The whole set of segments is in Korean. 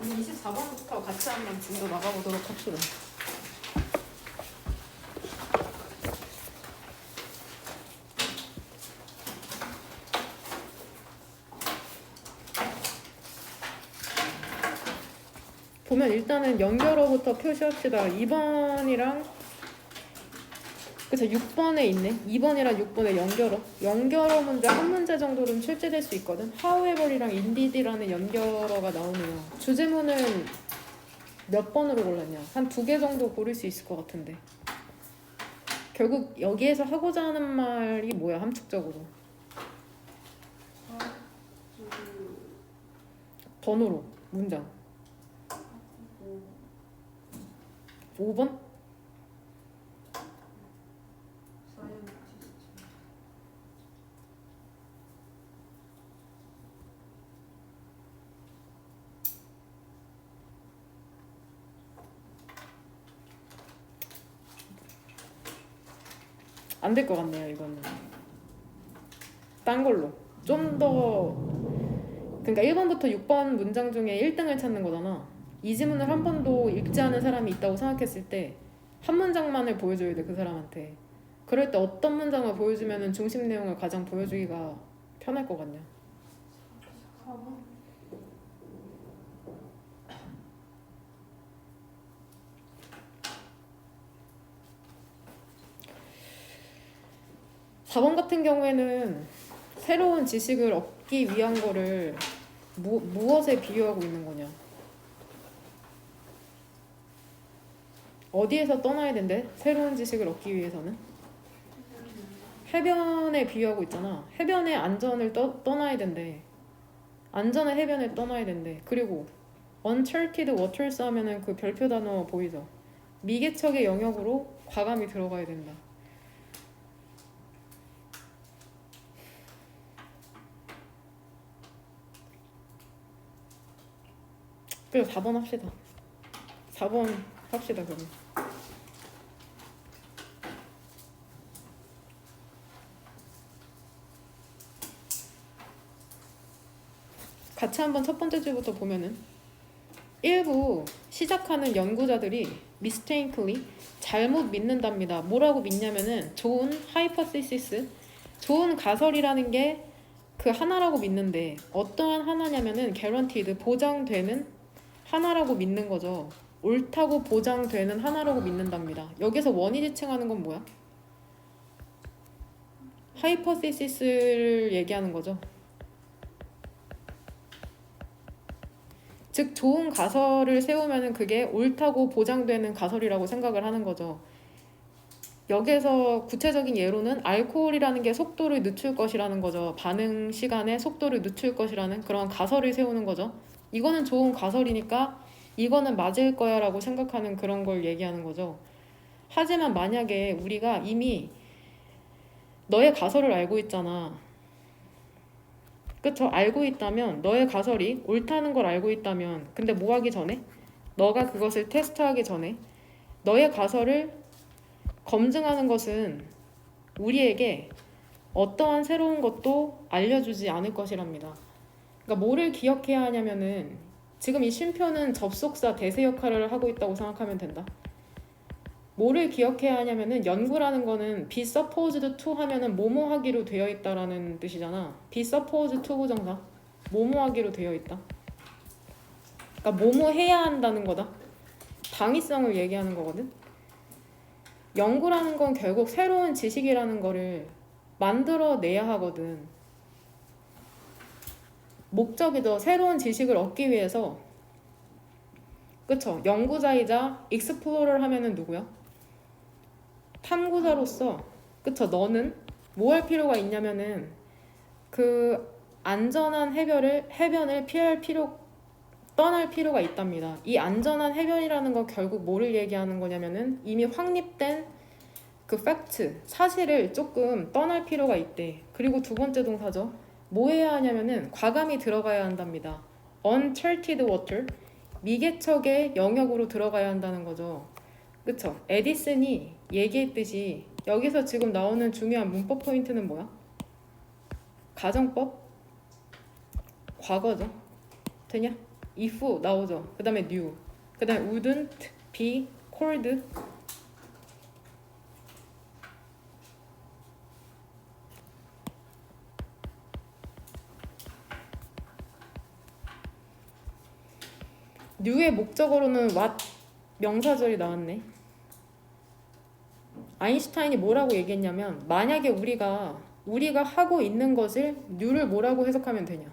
24번부터 같이 한번 좀 더 나가보도록 합시다. 보면 일단은 연결어부터 표시합시다. 2번이랑 그쵸 6번에 있네. 2번이랑 6번에 연결어. 연결어 문제 한 문제 정도는 출제될 수 있거든. however이랑 indeed라는 연결어가 나오네요. 주제문은 몇 번으로 골랐냐? 한 2개 정도 고를 수 있을 것 같은데. 결국 여기에서 하고자 하는 말이 뭐야? 함축적으로. 번호로 문장. 5번? 안 될 것 같네요. 이거는 딴 걸로 좀 더. 그러니까 1번부터 6번 문장 중에 1등을 찾는 거잖아. 이 지문을 한 번도 읽지 않은 사람이 있다고 생각했을 때 한 문장만을 보여줘야 돼, 그 사람한테. 그럴 때 어떤 문장을 보여주면 중심 내용을 가장 보여주기가 편할 것 같냐? 4번. 4번 같은 경우에는 새로운 지식을 얻기 위한 거를 무엇에 비유하고 있는 거냐? 어디에서 떠나야 된대? 새로운 지식을 얻기 위해서는? 해변에 비유하고 있잖아. 해변의 안전을 떠나야 된대. 안전한 해변에 떠나야 된대. 그리고 uncharted waters 하면은 그 별표 단어 보이죠? 미개척의 영역으로 과감히 들어가야 된다. 그래서 4번 합시다. 4번 합시다 그러면. 같이 한번 첫 번째 줄부터 보면은 일부 시작하는 연구자들이 mistakenly 잘못 믿는답니다. 뭐라고 믿냐면은 좋은 hypothesis, 좋은 가설이라는 게 그 하나라고 믿는데 어떠한 하나냐면은 guaranteed, 보장되는 하나라고 믿는 거죠. 옳다고 보장되는 하나라고 믿는답니다. 여기서 원이 지칭하는 건 뭐야? hypothesis를 얘기하는 거죠. 즉 좋은 가설을 세우면은 그게 옳다고 보장되는 가설이라고 생각을 하는 거죠. 여기에서 구체적인 예로는 알코올이라는 게 속도를 늦출 것이라는 거죠. 반응 시간에 속도를 늦출 것이라는 그런 가설을 세우는 거죠. 이거는 좋은 가설이니까 이거는 맞을 거야 라고 생각하는 그런 걸 얘기하는 거죠. 하지만 만약에 우리가 이미 너의 가설을 알고 있잖아. 그쵸? 알고 있다면 너의 가설이 옳다는 걸 알고 있다면 근데 뭐 하기 전에? 너가 그것을 테스트하기 전에 너의 가설을 검증하는 것은 우리에게 어떠한 새로운 것도 알려주지 않을 것이랍니다. 그러니까 뭐를 기억해야 하냐면은 지금 이 쉼표는 접속사 대세 역할을 하고 있다고 생각하면 된다. 뭐를 기억해야 하냐면은 연구라는 거는 be supposed to 하면은 뭐뭐 하기로 되어 있다라는 뜻이잖아. be supposed to 부정사 뭐뭐 하기로 되어 있다. 그러니까 뭐뭐 해야 한다는 거다. 당위성을 얘기하는 거거든. 연구라는 건 결국 새로운 지식이라는 거를 만들어내야 하거든. 목적이죠. 새로운 지식을 얻기 위해서. 그쵸? 연구자이자 익스플로러를 하면은 누구야? 탐구자로서. 그쵸? 너는 뭐 할 필요가 있냐면은 그 안전한 해변을 떠날 필요가 있답니다. 이 안전한 해변이라는 건 결국 뭐를 얘기하는 거냐면은 이미 확립된 그 팩트, 사실을 조금 떠날 필요가 있대. 그리고 두 번째 동사죠. 뭐 해야 하냐면은 과감히 들어가야 한답니다. uncharted water, 미개척의 영역으로 들어가야 한다는 거죠. 그쵸? 에디슨이 얘기했듯이 여기서 지금 나오는 중요한 문법 포인트는 뭐야? 가정법? 과거죠. 되냐? if 나오죠. 그 다음에 knew. 그 다음에 wouldn't be cold. new의 목적어로는 what 명사절이 나왔네. 아인슈타인이 뭐라고 얘기했냐면 만약에 우리가 하고 있는 것을 new를 뭐라고 해석하면 되냐.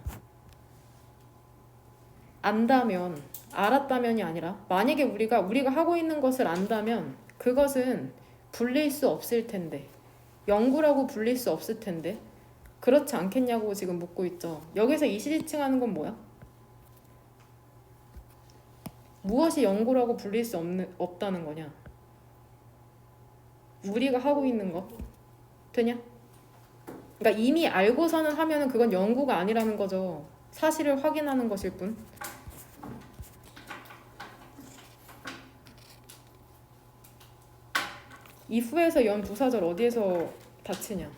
안다면, 알았다면이 아니라 만약에 우리가 하고 있는 것을 안다면 그것은 불릴 수 없을 텐데, 영구라고 불릴 수 없을 텐데 그렇지 않겠냐고 지금 묻고 있죠. 여기서 이시지칭하는 건 뭐야? 무엇이 영구라고 불릴 수 없다는 거냐? 우리가 하고 있는 거 되냐? 그러니까 이미 알고서는 하면은 그건 영구가 아니라는 거죠. 사실을 확인하는 것일 뿐. if에서 연 부사절 어디에서 닫히냐?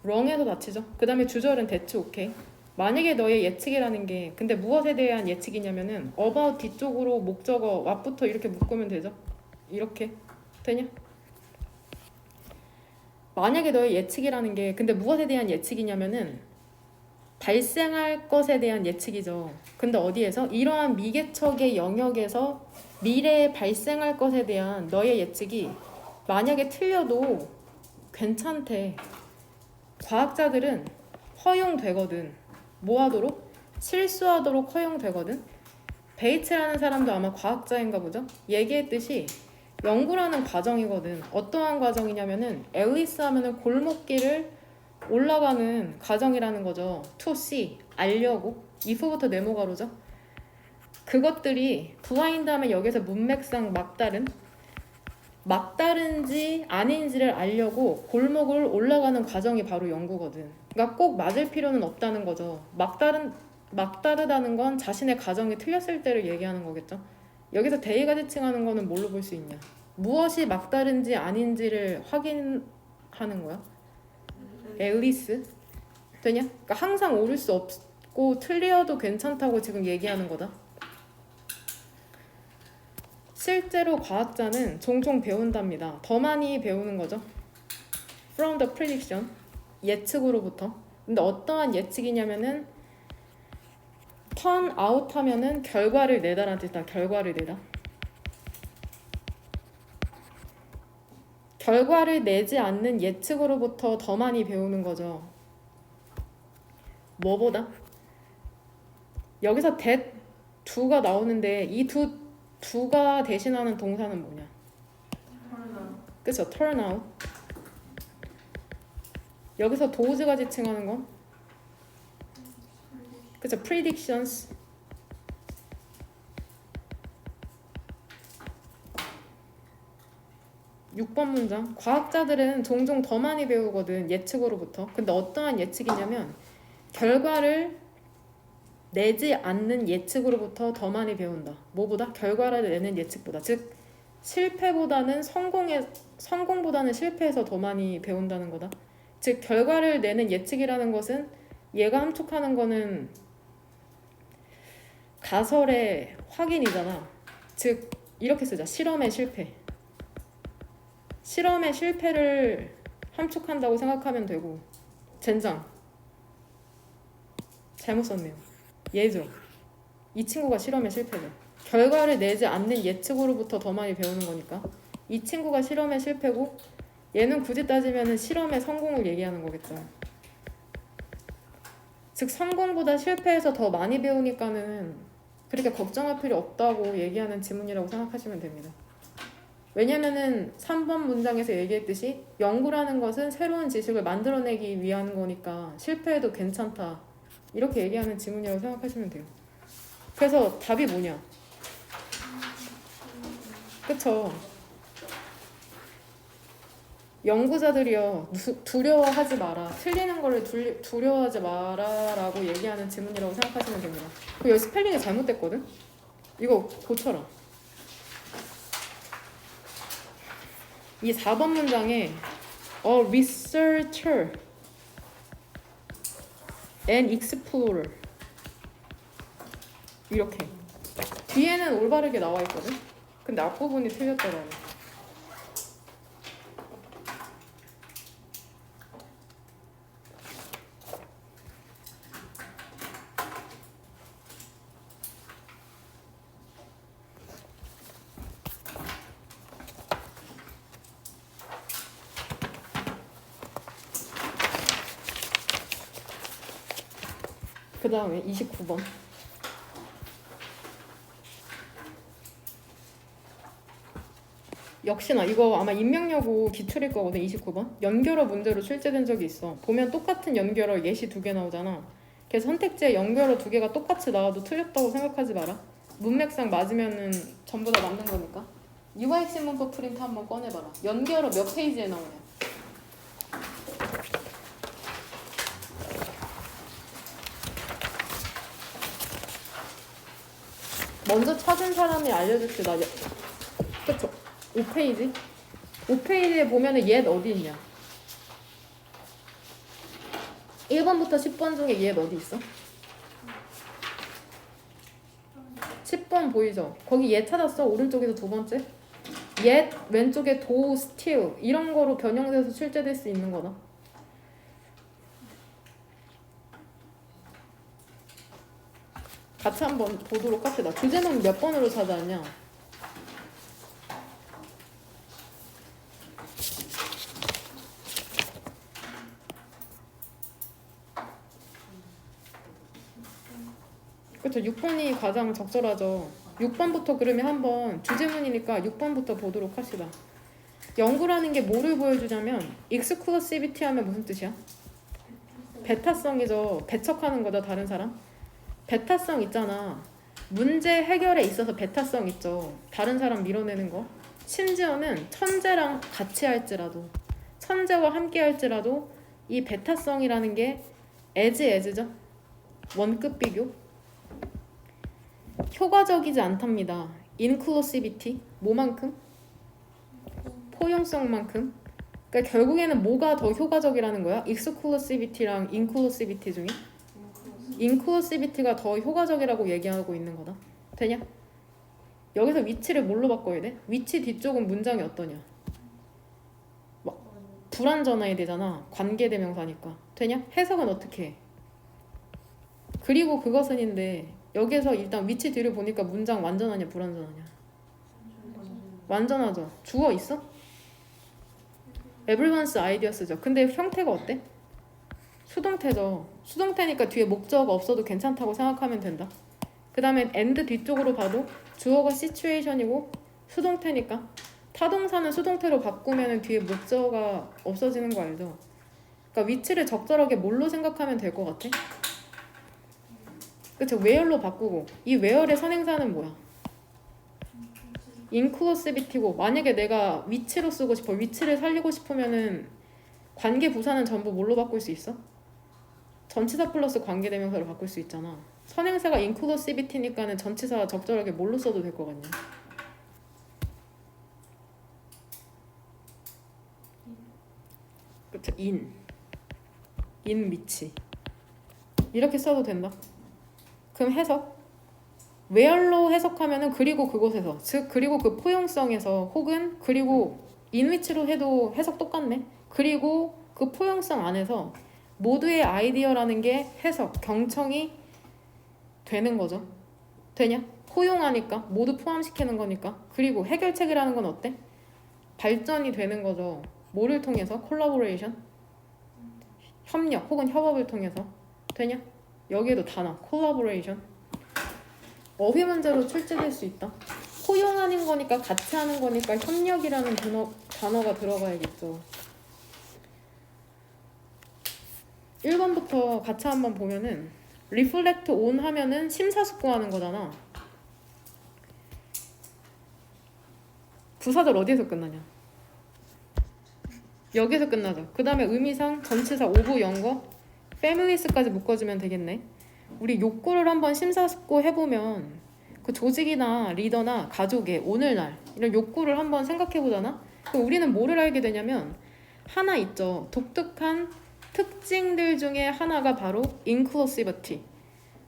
wrong에서 닫히죠. 그 다음에 주절은 that's okay. 만약에 너의 예측이라는 게 근데 무엇에 대한 예측이냐면은 about 뒤쪽으로 목적어 what부터 이렇게 묶으면 되죠. 이렇게 되냐? 만약에 너의 예측이라는 게 근데 무엇에 대한 예측이냐면은 발생할 것에 대한 예측이죠. 근데 어디에서? 이러한 미개척의 영역에서 미래에 발생할 것에 대한 너의 예측이 만약에 틀려도 괜찮대. 과학자들은 허용되거든. 뭐 하도록? 실수하도록 허용되거든. 베이츠라는 사람도 아마 과학자인가 보죠? 얘기했듯이 연구라는 과정이거든. 어떠한 과정이냐면은 앨리스 하면은 골목길을 올라가는 과정이라는 거죠. to see, 알려고. if부터 네모가로죠. 그것들이 블라인드 하면 여기서 문맥상 막다른지 아닌지를 알려고 골목을 올라가는 과정이 바로 연구거든. 그러니까 꼭 맞을 필요는 없다는 거죠. 막다르다는 건 자신의 가정이 틀렸을 때를 얘기하는 거겠죠. 여기서 대의가 지칭하는 거는 뭘로 볼 수 있냐? 무엇이 막다른지 아닌지를 확인하는 거야. 앨리스 되냐? 그러니까 항상 옳을 수 없고 틀려도 괜찮다고 지금 얘기하는 거다. 실제로 과학자는 종종 배운답니다. 더 많이 배우는 거죠. From the prediction, 예측으로부터. 근데 어떠한 예측이냐면은 turn out 하면은 결과를 내다라는 뜻이다. 결과를 내다. 결과를 내지 않는 예측으로부터 더 많이 배우는 거죠. 뭐보다? 여기서 that do가 나오는데 이 do가 대신하는 동사는 뭐냐? 그쵸? turn out. 여기서 does가 지칭하는 건? 그쵸? predictions. 육 번 문장. 과학자들은 종종 더 많이 배우거든. 예측으로부터. 근데 어떠한 예측이냐면 결과를 내지 않는 예측으로부터 더 많이 배운다. 뭐보다? 결과를 내는 예측보다. 즉 실패보다는 성공보다는 실패에서 더 많이 배운다는 거다. 즉 결과를 내는 예측이라는 것은 얘가 함축하는 거는 가설의 확인이잖아. 즉 이렇게 쓰자. 실험의 실패. 실험의 실패를 함축한다고 생각하면 되고. 젠장 잘못 썼네요. 얘죠. 이 친구가 실험의 실패죠. 결과를 내지 않는 예측으로부터 더 많이 배우는 거니까 이 친구가 실험의 실패고 얘는 굳이 따지면 실험의 성공을 얘기하는 거겠죠. 즉 성공보다 실패에서 더 많이 배우니까는 그렇게 걱정할 필요 없다고 얘기하는 지문이라고 생각하시면 됩니다. 왜냐면은 3번 문장에서 얘기했듯이 연구라는 것은 새로운 지식을 만들어내기 위한 거니까 실패해도 괜찮다. 이렇게 얘기하는 지문이라고 생각하시면 돼요. 그래서 답이 뭐냐? 그쵸? 연구자들이요. 두려워하지 마라. 틀리는 거를 두려워하지 마라라고 얘기하는 지문이라고 생각하시면 됩니다. 여기 스펠링이 잘못됐거든? 이거 고쳐라. 이 4번 문장에 a researcher and explorer 이렇게 뒤에는 올바르게 나와 있거든. 근데 앞부분이 틀렸더라고. 그 다음에 29번. 역시나 이거 아마 인명여고 기출일 거거든. 29번. 연결어 문제로 출제된 적이 있어. 보면 똑같은 연결어 예시 2개 나오잖아. 그래서 선택지에 연결어 2개가 똑같이 나와도 틀렸다고 생각하지 마라. 문맥상 맞으면은 전부 다 맞는 거니까. 유아핵심 문법 프린트 한번 꺼내봐라. 연결어 몇 페이지에 나오냐. 먼저 찾은 사람이 알려줄게. 나 그쵸? 5페이지? 5페이지에 보면은 옛 어디 있냐? 1번부터 10번 중에 옛 어디 있어? 10번 보이죠? 거기 옛 찾았어? 오른쪽에서 두 번째? 옛 왼쪽에 도, still 이런 거로 변형돼서 출제될 수 있는 거다. 같이 한번 보도록 합시다. 주제는 몇 번으로 찾아왔냐? 그렇죠. 6번이 가장 적절하죠. 6번부터 그러면 한번 주제문이니까 6번부터 보도록 합시다. 연구라는 게 뭐를 보여주냐면 exclusivity 하면 무슨 뜻이야? 배타성이죠. 배척하는 거죠. 다른 사람. 배타성 있잖아. 문제 해결에 있어서 배타성 있죠. 다른 사람 밀어내는 거. 심지어는 천재랑 같이 할지라도 천재와 함께 할지라도 이 배타성이라는 게 as죠. 원급 비교. 효과적이지 않답니다. inclusivity 뭐만큼? 포용성만큼. 그러니까 결국에는 뭐가 더 효과적이라는 거야? exclusivity랑 inclusivity 중에 inclusivity가 더 효과적이라고 얘기하고 있는 거다. 되냐? 여기서 위치를 뭘로 바꿔야 돼? 위치 뒤쪽은 문장이 어떠냐? 불완전해야 되잖아. 관계대명사니까. 되냐? 해석은 어떻게 해? 그리고 그것은인데 여기서 일단 위치 뒤를 보니까 문장 완전하냐 불완전하냐? 완전하죠. 주어 있어? everyone's ideas죠. 근데 형태가 어때? 수동태죠. 수동태니까 뒤에 목적어가 없어도 괜찮다고 생각하면 된다. 그 다음에 and 뒤쪽으로 봐도 주어가 situation이고 수동태니까 타동사는 수동태로 바꾸면 뒤에 목적어가 없어지는 거 알죠? 그러니까 위치를 적절하게 뭘로 생각하면 될 것 같아? 그쵸? where로 바꾸고 이 where의 선행사는 뭐야? inclusivity고 만약에 내가 위치로 쓰고 싶어 위치를 살리고 싶으면은 관계 부사는 전부 뭘로 바꿀 수 있어? 전치사 플러스 관계대명사로 바꿀 수 있잖아. 선행사가 inclusivity니까는 전치사 적절하게 뭘로 써도 될 것 같냐? 그쵸? in 위치 이렇게 써도 된다. 그럼 해석 where로 해석하면은 그리고 그곳에서 즉 그리고 그 포용성에서 혹은 그리고 in 위치로 해도 해석 똑같네. 그리고 그 포용성 안에서 모두의 아이디어라는 게 해석 경청이 되는 거죠. 되냐? 포용하니까 모두 포함시키는 거니까. 그리고 해결책이라는 건 어때? 발전이 되는 거죠. 뭐를 통해서? 콜라보레이션 협력 혹은 협업을 통해서. 되냐? 여기에도 단어 콜라보레이션 어휘 문제로 출제될 수 있다. 포용하는 거니까 같이 하는 거니까 협력이라는 단어가 들어가야겠죠. 1번부터 같이 한번 보면은 reflect on 하면은 심사숙고하는 거잖아. 부사절 어디에서 끝나냐? 여기서 끝나죠. 그 다음에 의미상 전치사 오브 영거 families까지 묶어주면 되겠네. 우리 욕구를 한번 심사숙고 해보면 그 조직이나 리더나 가족의 오늘날 이런 욕구를 한번 생각해보잖아. 그럼 우리는 뭐를 알게 되냐면 하나 있죠. 독특한 특징들 중에 하나가 바로 inclusivity,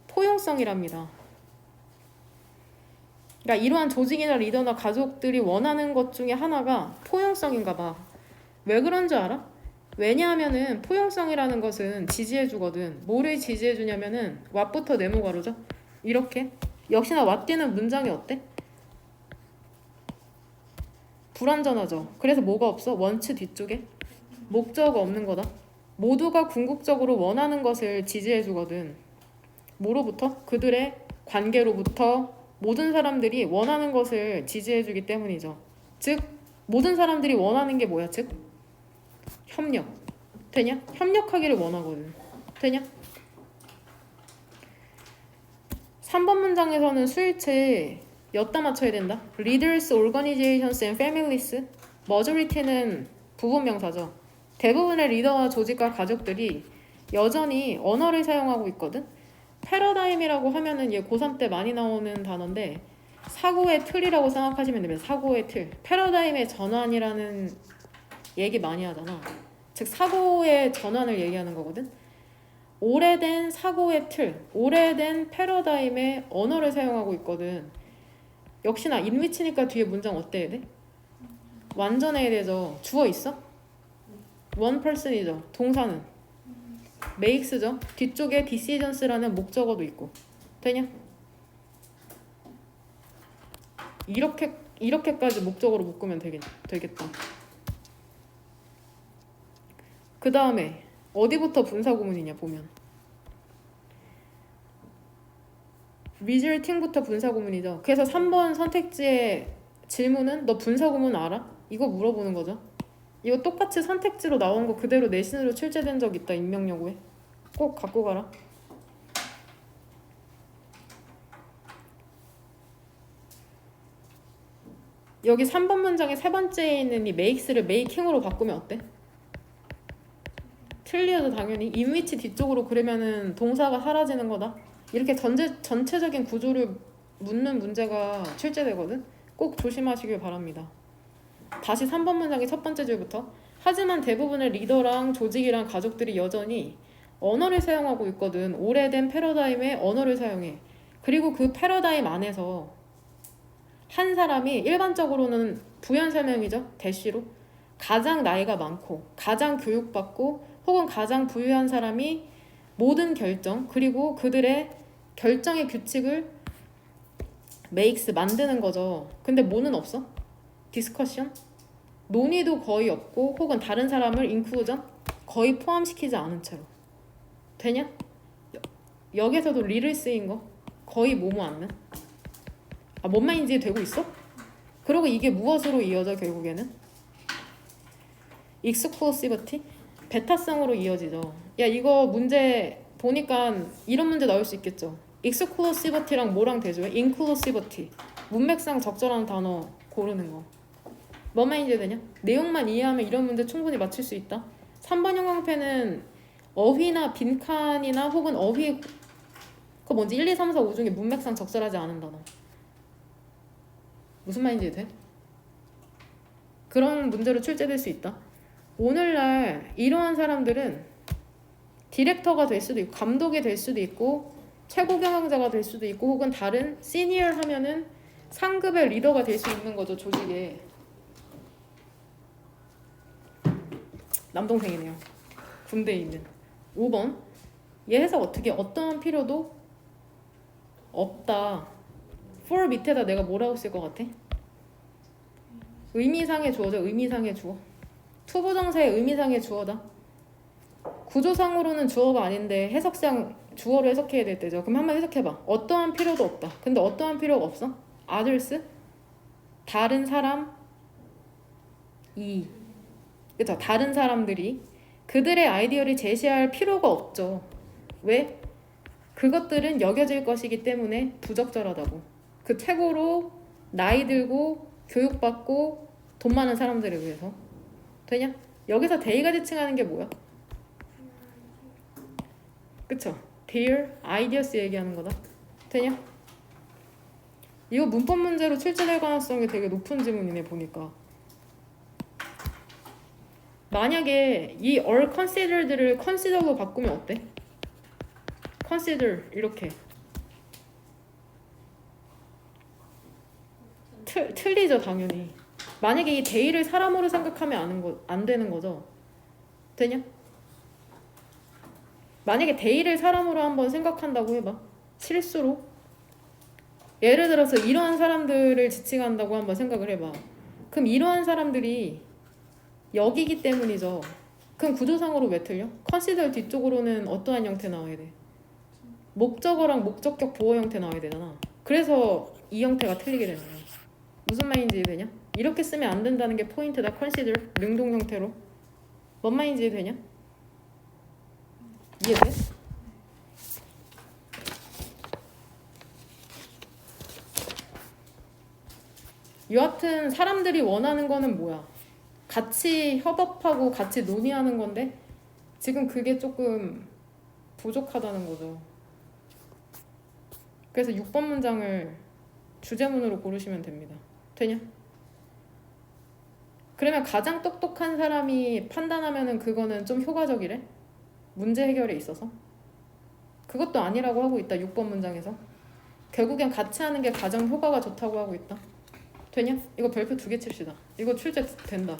포용성이랍니다. 그러니까 이러한 조직이나 리더나 가족들이 원하는 것 중에 하나가 포용성인가 봐. 왜 그런 줄 알아? 왜냐하면은 포용성이라는 것은 지지해주거든. 뭐를 지지해주냐면은 what부터 네모 가로죠. 이렇게. 역시나 what 뒤는 문장이 어때? 불완전하죠. 그래서 뭐가 없어? 원츠 뒤쪽에 목적어가 없는 거다. 모두가 궁극적으로 원하는 것을 지지해주거든. 뭐로부터? 그들의 관계로부터 모든 사람들이 원하는 것을 지지해주기 때문이죠. 즉 모든 사람들이 원하는 게 뭐야? 즉 협력. 되냐? 협력하기를 원하거든. 되냐? 3번 문장에서는 수일체 엿다 맞춰야 된다. Leaders, organizations and families. majority는 부분명사죠. 대부분의 리더와 조직과 가족들이 여전히 언어를 사용하고 있거든. 패러다임이라고 하면은 얘 고3 때 많이 나오는 단어인데 사고의 틀이라고 생각하시면 됩니다. 사고의 틀. 패러다임의 전환이라는 얘기 많이 하잖아. 즉 사고의 전환을 얘기하는 거거든. 오래된 사고의 틀, 오래된 패러다임의 언어를 사용하고 있거든. 역시나 인위치니까 뒤에 문장 어때야 돼? 완전해야 되죠. 주어 있어? one person이죠. 동사는 makes죠. 뒤쪽에 decisions라는 목적어도 있고. 되냐? 이렇게까지 목적어로 묶으면 되겠다. 그 다음에 어디부터 분사구문이냐 보면 resulting부터 분사구문이죠. 그래서 3번 선택지의 질문은 너 분사구문 알아? 이거 물어보는 거죠. 이거 똑같이 선택지로 나온 거 그대로 내신으로 출제된 적 있다. 임명여고에. 꼭 갖고 가라. 여기 3번 문장의 세 번째에 있는 이 makes를 making으로 바꾸면 어때? 틀리어도 당연히 in which 뒤쪽으로 그러면은 동사가 사라지는 거다. 이렇게 전체적인 구조를 묻는 문제가 출제되거든. 꼭 조심하시길 바랍니다. 다시 3번 문장의 첫 번째 줄부터. 하지만 대부분의 리더랑 조직이랑 가족들이 여전히 언어를 사용하고 있거든. 오래된 패러다임의 언어를 사용해. 그리고 그 패러다임 안에서 한 사람이 일반적으로는 부연 설명이죠. 대시로 가장 나이가 많고 가장 교육받고 혹은 가장 부유한 사람이 모든 결정 그리고 그들의 결정의 규칙을 makes 만드는 거죠. 근데 뭐는 없어? 디스커션? 논의도 거의 없고 혹은 다른 사람을 inclusion? 거의 포함시키지 않은 채로. 되냐? 여기서도 리를 쓰인 거 거의 뭐뭐 않는? 뭔 말인지 되고 있어? 그리고 이게 무엇으로 이어져 결국에는? exclusivity? 배타성으로 이어지죠. 야 이거 문제 보니까 이런 문제 나올 수 있겠죠. exclusivity랑 뭐랑 대조해? inclusivity. 문맥상 적절한 단어 고르는 거. 뭔 말인지 되냐? 내용만 이해하면 이런 문제 충분히 맞출 수 있다. 3번 형광펜은 어휘나 빈칸이나 혹은 어휘 그거 뭔지 1, 2, 3, 4, 5 중에 문맥상 적절하지 않은 단어. 무슨 말인지 돼? 그런 문제로 출제될 수 있다. 오늘날 이러한 사람들은 디렉터가 될 수도 있고 감독이 될 수도 있고 최고 경영자가 될 수도 있고 혹은 다른 시니어 하면은 상급의 리더가 될 수 있는 거죠. 조직에. 남동생이네요. 군대에 있는 5번 얘 해석 어떻게 어떠한 필요도 없다. for 밑에다 내가 뭐라고 쓸 것 같아? 의미상의 주어죠. 의미상의 주어. 투부정사의 의미상의 주어다. 구조상으로는 주어가 아닌데 해석상 주어로 해석해야 될 때죠. 그럼 한번 해석해봐. 어떠한 필요도 없다. 근데 어떠한 필요가 없어? others? 다른 사람? 그쵸? 다른 사람들이 그들의 아이디어를 제시할 필요가 없죠. 왜? 그것들은 여겨질 것이기 때문에 부적절하다고. 그 최고로 나이 들고 교육받고 돈 많은 사람들을 위해서. 되냐? 여기서 they가 지칭하는 게 뭐야? 그쵸? their ideas 얘기하는 거다. 되냐? 이거 문법 문제로 출제될 가능성이 되게 높은 지문이네 보니까. 만약에 이 all considered를 consider로 바꾸면 어때? consider 이렇게 틀리죠 당연히. 만약에 이 they를 사람으로 생각하면 안 되는 거죠. 되냐? 만약에 they를 사람으로 한번 생각한다고 해봐. 실수로. 예를 들어서 이러한 사람들을 지칭한다고 한번 생각을 해봐. 그럼 이러한 사람들이 여기기 때문이죠. 그럼 구조상으로 왜 틀려? consider 뒤쪽으로는 어떠한 형태 나와야 돼? 목적어랑 목적격 보어 형태 나와야 되잖아. 그래서 이 형태가 틀리게 되는 거야. 무슨 말인지 이해되냐? 이렇게 쓰면 안 된다는 게 포인트다. consider 능동 형태로. 뭔 말인지 이해되냐? 이해돼? 여하튼 사람들이 원하는 거는 뭐야? 같이 협업하고 같이 논의하는 건데 지금 그게 조금 부족하다는 거죠. 그래서 6번 문장을 주제문으로 고르시면 됩니다. 되냐? 그러면 가장 똑똑한 사람이 판단하면은 그거는 좀 효과적이래? 문제 해결에 있어서? 그것도 아니라고 하고 있다. 6번 문장에서. 결국엔 같이 하는 게 가장 효과가 좋다고 하고 있다. 되냐? 이거 별표 2개 칩시다. 이거 출제 된다.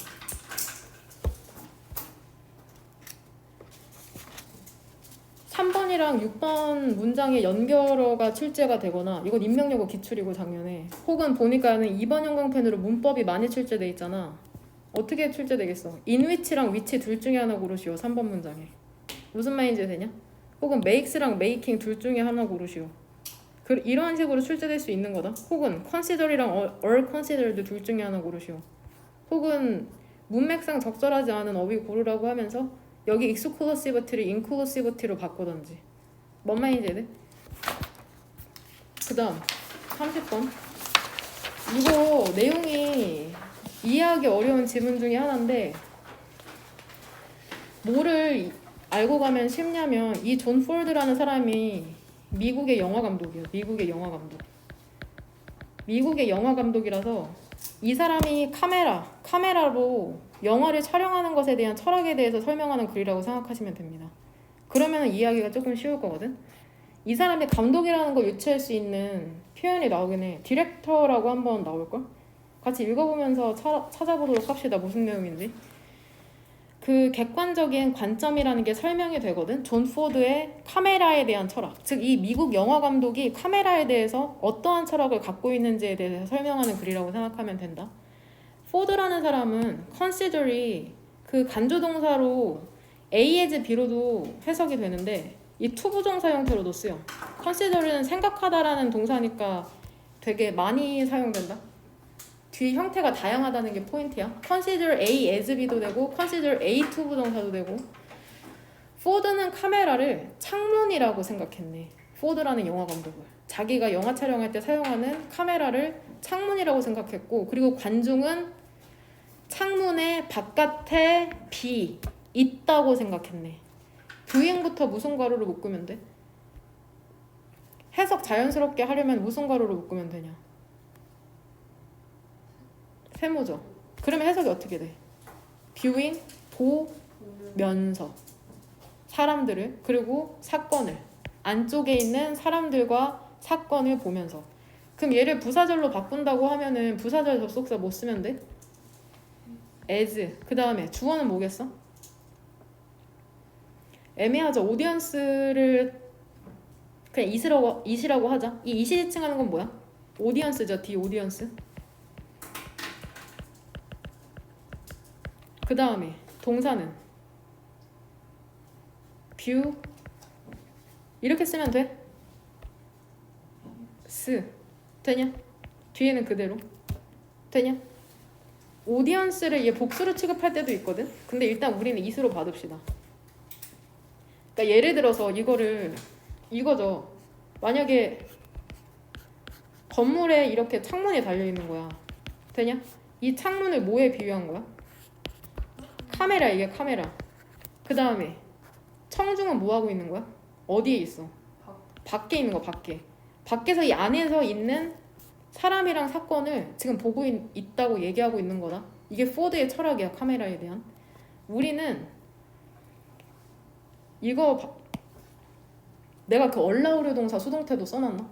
3번이랑 6번 문장의 연결어가 출제가 되거나 이건 인명여고 기출이고 작년에 혹은 보니까는 2번 형광펜으로 문법이 많이 출제돼 있잖아. 어떻게 출제되겠어? 인위치랑 위치 둘 중에 하나 고르시오. 3번 문장에. 무슨 말인지 되냐? 혹은 makes랑 making 둘 중에 하나 고르시오. 이러한 식으로 출제될 수 있는 거다. 혹은 consider이랑 all considered 둘 중에 하나 고르시오. 혹은 문맥상 적절하지 않은 어휘 고르라고 하면서 여기 exclusivity를 inclusivity로 바꾸던지. 뭔 말인지 돼? 그 다음 30번. 이거 내용이 이해하기 어려운 지문 중에 하나인데 뭐를 알고 가면 쉽냐면 이 존 폴드라는 사람이 미국의 영화 감독이에요. 미국의 영화 감독. 미국의 영화 감독이라서 이 사람이 카메라로 영화를 촬영하는 것에 대한 철학에 대해서 설명하는 글이라고 생각하시면 됩니다. 그러면 이해하기가 조금 쉬울 거거든. 이 사람이 감독이라는 걸 유추할 수 있는 표현이 나오긴 해. 디렉터라고 한번 나올걸? 같이 읽어보면서 찾아보도록 합시다. 무슨 내용인지. 그 객관적인 관점이라는 게 설명이 되거든. 존 포드의 카메라에 대한 철학. 즉 이 미국 영화 감독이 카메라에 대해서 어떠한 철학을 갖고 있는지에 대해서 설명하는 글이라고 생각하면 된다. 포드라는 사람은 consider이 그 간주동사로 A as B로도 해석이 되는데 이 투부정사 형태로도 쓰여. consider는 생각하다라는 동사니까 되게 많이 사용된다. 뒤 형태가 다양하다는 게 포인트야. consider A as B도 되고 consider A 투부정사도 되고. 포드는 카메라를 창문이라고 생각했네. 포드라는 영화 감독을. 자기가 영화 촬영할 때 사용하는 카메라를 창문이라고 생각했고, 그리고 관중은 창문의 바깥에 비 있다고 생각했네. 뷰잉부터 무슨 괄호를 묶으면 돼? 해석 자연스럽게 하려면 무슨 괄호를 묶으면 되냐? 세모죠. 그러면 해석이 어떻게 돼? 뷰잉, 보면서 사람들을, 그리고 사건을, 안쪽에 있는 사람들과 사건을 보면서. 그럼 얘를 부사절로 바꾼다고 하면은 부사절 접속사 뭐 쓰면 돼? as. 그 다음에 주어는 뭐겠어? 애매하죠. 오디언스를 그냥 이시라고 하자. 이 이시 지칭하는 건 뭐야? 오디언스죠. 디 오디언스. 그 다음에 동사는 뷰. 이렇게 쓰면 돼? 되냐? 뒤에는 그대로 되냐? 오디언스를 얘 복수로 취급할 때도 있거든. 근데 일단 우리는 이수로 받읍시다. 그러니까 예를 들어서 이거죠. 만약에 건물에 이렇게 창문이 달려 있는 거야. 되냐? 이 창문을 뭐에 비유한 거야? 카메라. 이게 카메라. 그 다음에 청중은 뭐 하고 있는 거야? 어디에 있어? 밖에 있는 거. 밖에서 이 안에서 있는 사람이랑 사건을 지금 보고 있다고 얘기하고 있는 거다. 이게 포드의 철학이야. 카메라에 대한. 우리는 내가 그 얼라우려 동사 수동태도 써놨나?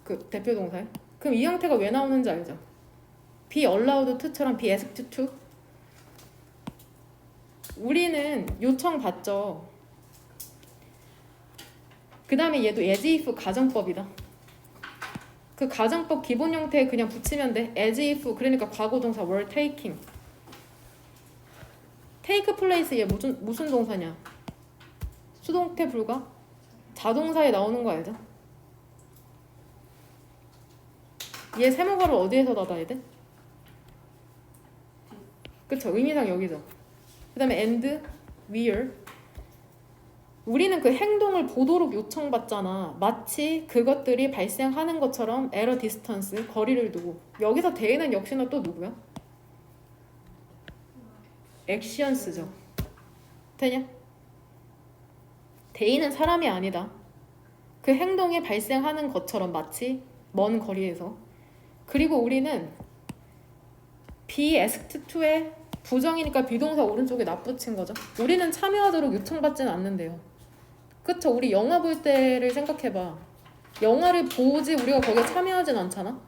그 대표 동사에? 그럼 이 형태가 왜 나오는지 알죠? be allowed to처럼 be asked to. 우리는 요청 받죠. 그 다음에 얘도 as if 가정법이다. 그 가정법 기본 형태에 그냥 붙이면 돼. as if 그러니까 과거 동사 were taking. take place 얘 무슨 동사냐? 수동태 불가? 자동사에 나오는 거 알죠? 얘 세모가를 어디에서 닫아야 돼? 그쵸? 의미상 여기죠. 그 다음에 and, where. 우리는 그 행동을 보도록 요청받잖아. 마치 그것들이 발생하는 것처럼 at a distance, 거리를 두고. 여기서 대는 역시나 또 누구야? actions죠. 되냐? 대인은 사람이 아니다. 그 행동이 발생하는 것처럼 마치 먼 거리에서. 그리고 우리는 be asked to의 부정이니까 비동사 오른쪽에 납붙인 거죠. 우리는 참여하도록 요청받지는 않는데요. 그쵸? 우리 영화 볼 때를 생각해봐. 영화를 보지 우리가 거기에 참여하진 않잖아.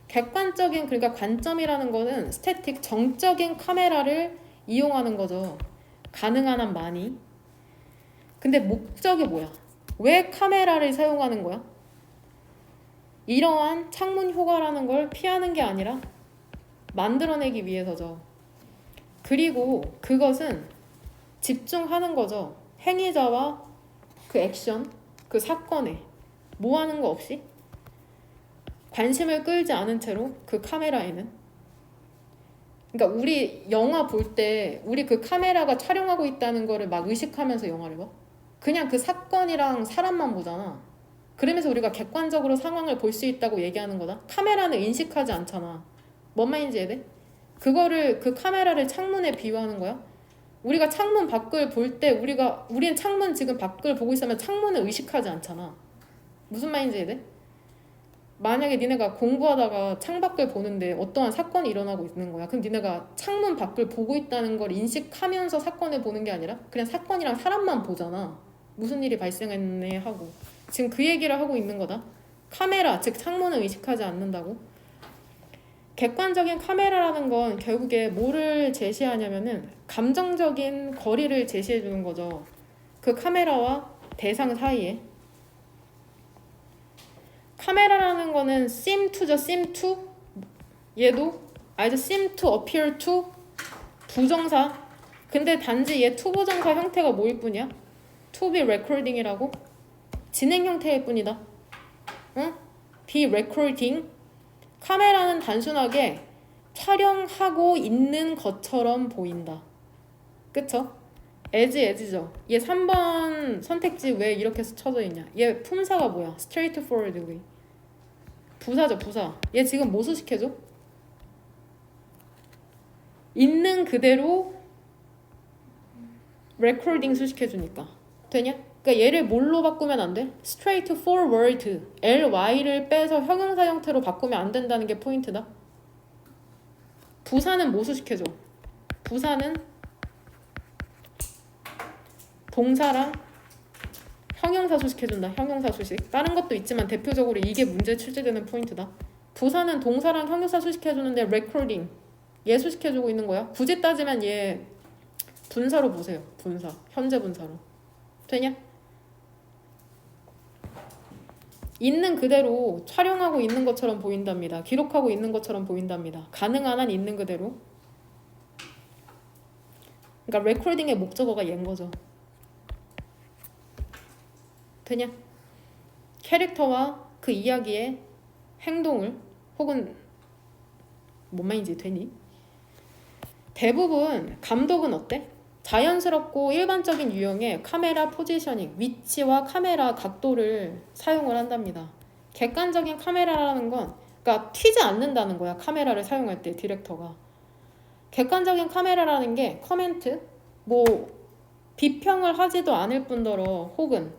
객관적인 그러니까 관점이라는 거는 스태틱 정적인 카메라를 이용하는 거죠. 가능한 한 많이. 근데 목적이 뭐야? 왜 카메라를 사용하는 거야? 이러한 창문 효과라는 걸 피하는 게 아니라 만들어내기 위해서죠. 그리고 그것은 집중하는 거죠. 행위자와 그 액션, 그 사건에 뭐 하는 거 없이 관심을 끌지 않은 채로 그 카메라에는. 그러니까 우리 영화 볼 때 우리 그 카메라가 촬영하고 있다는 거를 막 의식하면서 영화를 봐. 그냥 그 사건이랑 사람만 보잖아. 그러면서 우리가 객관적으로 상황을 볼 수 있다고 얘기하는 거다. 카메라는 인식하지 않잖아. 뭔 말인지 이해돼? 그거를 그 카메라를 창문에 비유하는 거야. 우리가 창문 밖을 볼 때 우리는 창문 지금 밖을 보고 있으면 창문을 의식하지 않잖아. 무슨 말인지 이해돼? 만약에 니네가 공부하다가 창밖을 보는데 어떠한 사건이 일어나고 있는 거야. 그럼 니네가 창문 밖을 보고 있다는 걸 인식하면서 사건을 보는 게 아니라 그냥 사건이랑 사람만 보잖아. 무슨 일이 발생했네 하고. 지금 그 얘기를 하고 있는 거다. 카메라, 즉 창문을 의식하지 않는다고. 객관적인 카메라라는 건 결국에 뭐를 제시하냐면은 감정적인 거리를 제시해 주는 거죠. 그 카메라와 대상 사이에. 카메라라는 거는 seem to죠. seem to. 얘도 알죠? seem to, appear to. 부정사. 근데 단지 얘 to 부정사 형태가 뭐일 뿐이야? to be recording이라고? 진행 형태일 뿐이다. 응? be recording. 카메라는 단순하게 촬영하고 있는 것처럼 보인다. 그쵸? as죠. 얘 3번 선택지 왜 이렇게 쳐져 있냐? 얘 품사가 뭐야? straightforwardly. 부사죠, 부사. 얘 지금 뭐 수식해줘? 있는 그대로 recording 수식해주니까. 되냐? 그러니까 얘를 뭘로 바꾸면 안 돼? straightforward. ly를 빼서 형용사 형태로 바꾸면 안 된다는 게 포인트다. 부사는 뭐 수식해줘? 부사는 동사랑 형용사 수식해준다. 형용사 수식. 다른 것도 있지만 대표적으로 이게 문제 출제되는 포인트다. 부사는 동사랑 형용사 수식해주는데 recording 얘 수식해주고 있는 거야. 굳이 따지면 얘 분사로 보세요. 분사. 현재 분사로. 되냐? 있는 그대로 촬영하고 있는 것처럼 보인답니다. 기록하고 있는 것처럼 보인답니다. 가능한 한 있는 그대로. 그러니까 레코딩의 목적어가 얘인 거죠. 되냐? 캐릭터와 그 이야기의 행동을 혹은 뭔 말인지 되니? 대부분 감독은 어때? 자연스럽고 일반적인 유형의 카메라 포지셔닝, 위치와 카메라 각도를 사용을 한답니다. 객관적인 카메라라는 건 그러니까 튀지 않는다는 거야. 카메라를 사용할 때 디렉터가. 객관적인 카메라라는 게 커멘트, 뭐 비평을 하지도 않을 뿐더러 혹은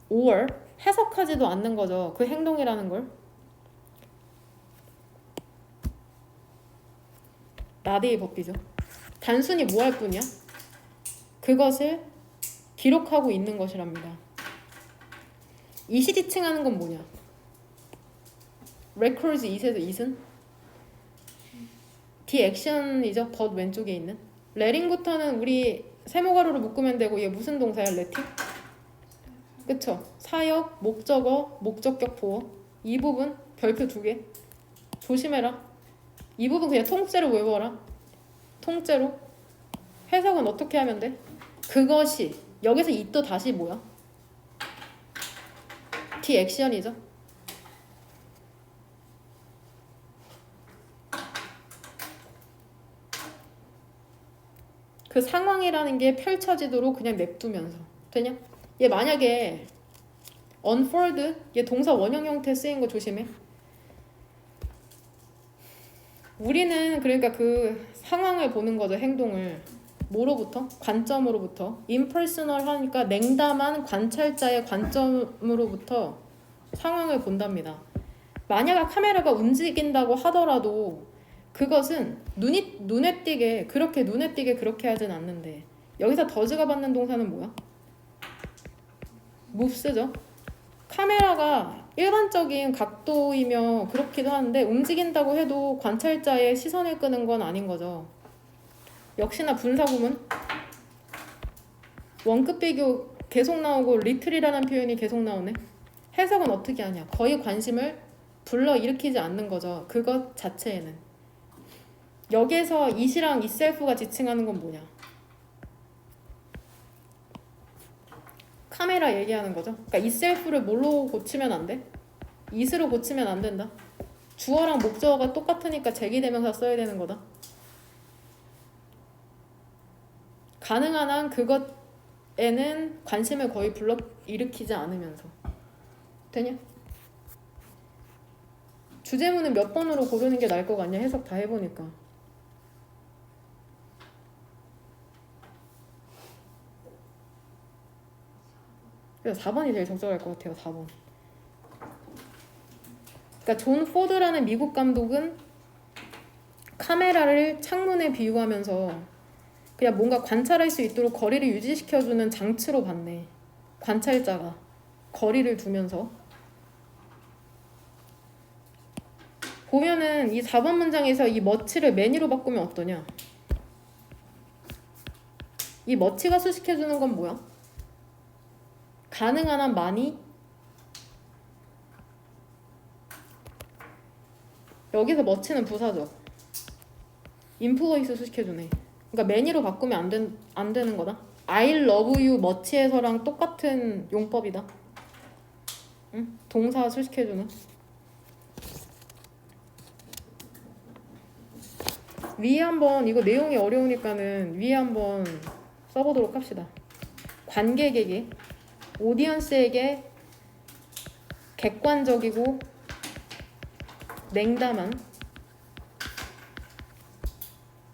or 해석하지도 않는 거죠. 그 행동이라는 걸. 나데이 법비죠. 단순히 뭐 할 뿐이야? 그것을 기록하고 있는 것이랍니다. 이시지칭하는 건 뭐냐? records it에서 it은 the action이죠. but 왼쪽에 있는 letting부터는 우리 세모가루로 묶으면 되고 얘 무슨 동사야? letting? 그쵸? 사역, 목적어, 목적격 보어 이 부분 별표 2개 조심해라. 이 부분 그냥 통째로 외워라. 통째로. 해석은 어떻게 하면 돼? 그것이 여기서 it도 다시 뭐야? the action이죠. 그 상황이라는 게 펼쳐지도록 그냥 냅두면서 되냐? 얘 만약에 unfold 얘 동사 원형 형태 쓰인 거 조심해. 우리는 그러니까 그 상황을 보는 거죠. 행동을 뭐로부터? 관점으로부터. impersonal 하니까 냉담한 관찰자의 관점으로부터 상황을 본답니다. 만약 카메라가 움직인다고 하더라도 그것은 눈에 띄게 그렇게 하진 않는데 여기서 더즈가 받는 동사는 뭐야? move죠. 카메라가 일반적인 각도이며 그렇기도 하는데 움직인다고 해도 관찰자의 시선을 끄는 건 아닌 거죠. 역시나 분사구문 원급 비교 계속 나오고 리틀이라는 표현이 계속 나오네. 해석은 어떻게 하냐? 거의 관심을 불러일으키지 않는 거죠. 그것 자체에는. 여기에서 it이랑 itself가 지칭하는 건 뭐냐? 카메라 얘기하는 거죠. 그러니까 itself를 뭘로 고치면 안 돼? it으로 고치면 안 된다. 주어랑 목적어가 똑같으니까 제기대명사 써야 되는 거다. 가능한 한 그것에는 관심을 거의 불러일으키지 않으면서. 되냐? 주제문은 몇 번으로 고르는 게 나을 것 같냐? 해석 다 해보니까. 그래서 4번이 제일 적절할 것 같아요. 4번. 그러니까 존 포드라는 미국 감독은 카메라를 창문에 비유하면서 그냥 뭔가 관찰할 수 있도록 거리를 유지시켜주는 장치로 봤네. 관찰자가 거리를 두면서. 보면은 이 4번 문장에서 이 머치를 매니로 바꾸면 어떠냐? 이 머치가 수식해주는 건 뭐야? 가능한 한 많이 여기서 머치는 부사죠. 인플루이스 수식해주네. 그러니까 매니로 바꾸면 안 되는 거다. I love you 머치에서랑 똑같은 용법이다. 응? 동사 수식해주는. 위에 한번 이거 내용이 어려우니까는 위에 한번 써보도록 합시다. 관객에게 오디언스에게 객관적이고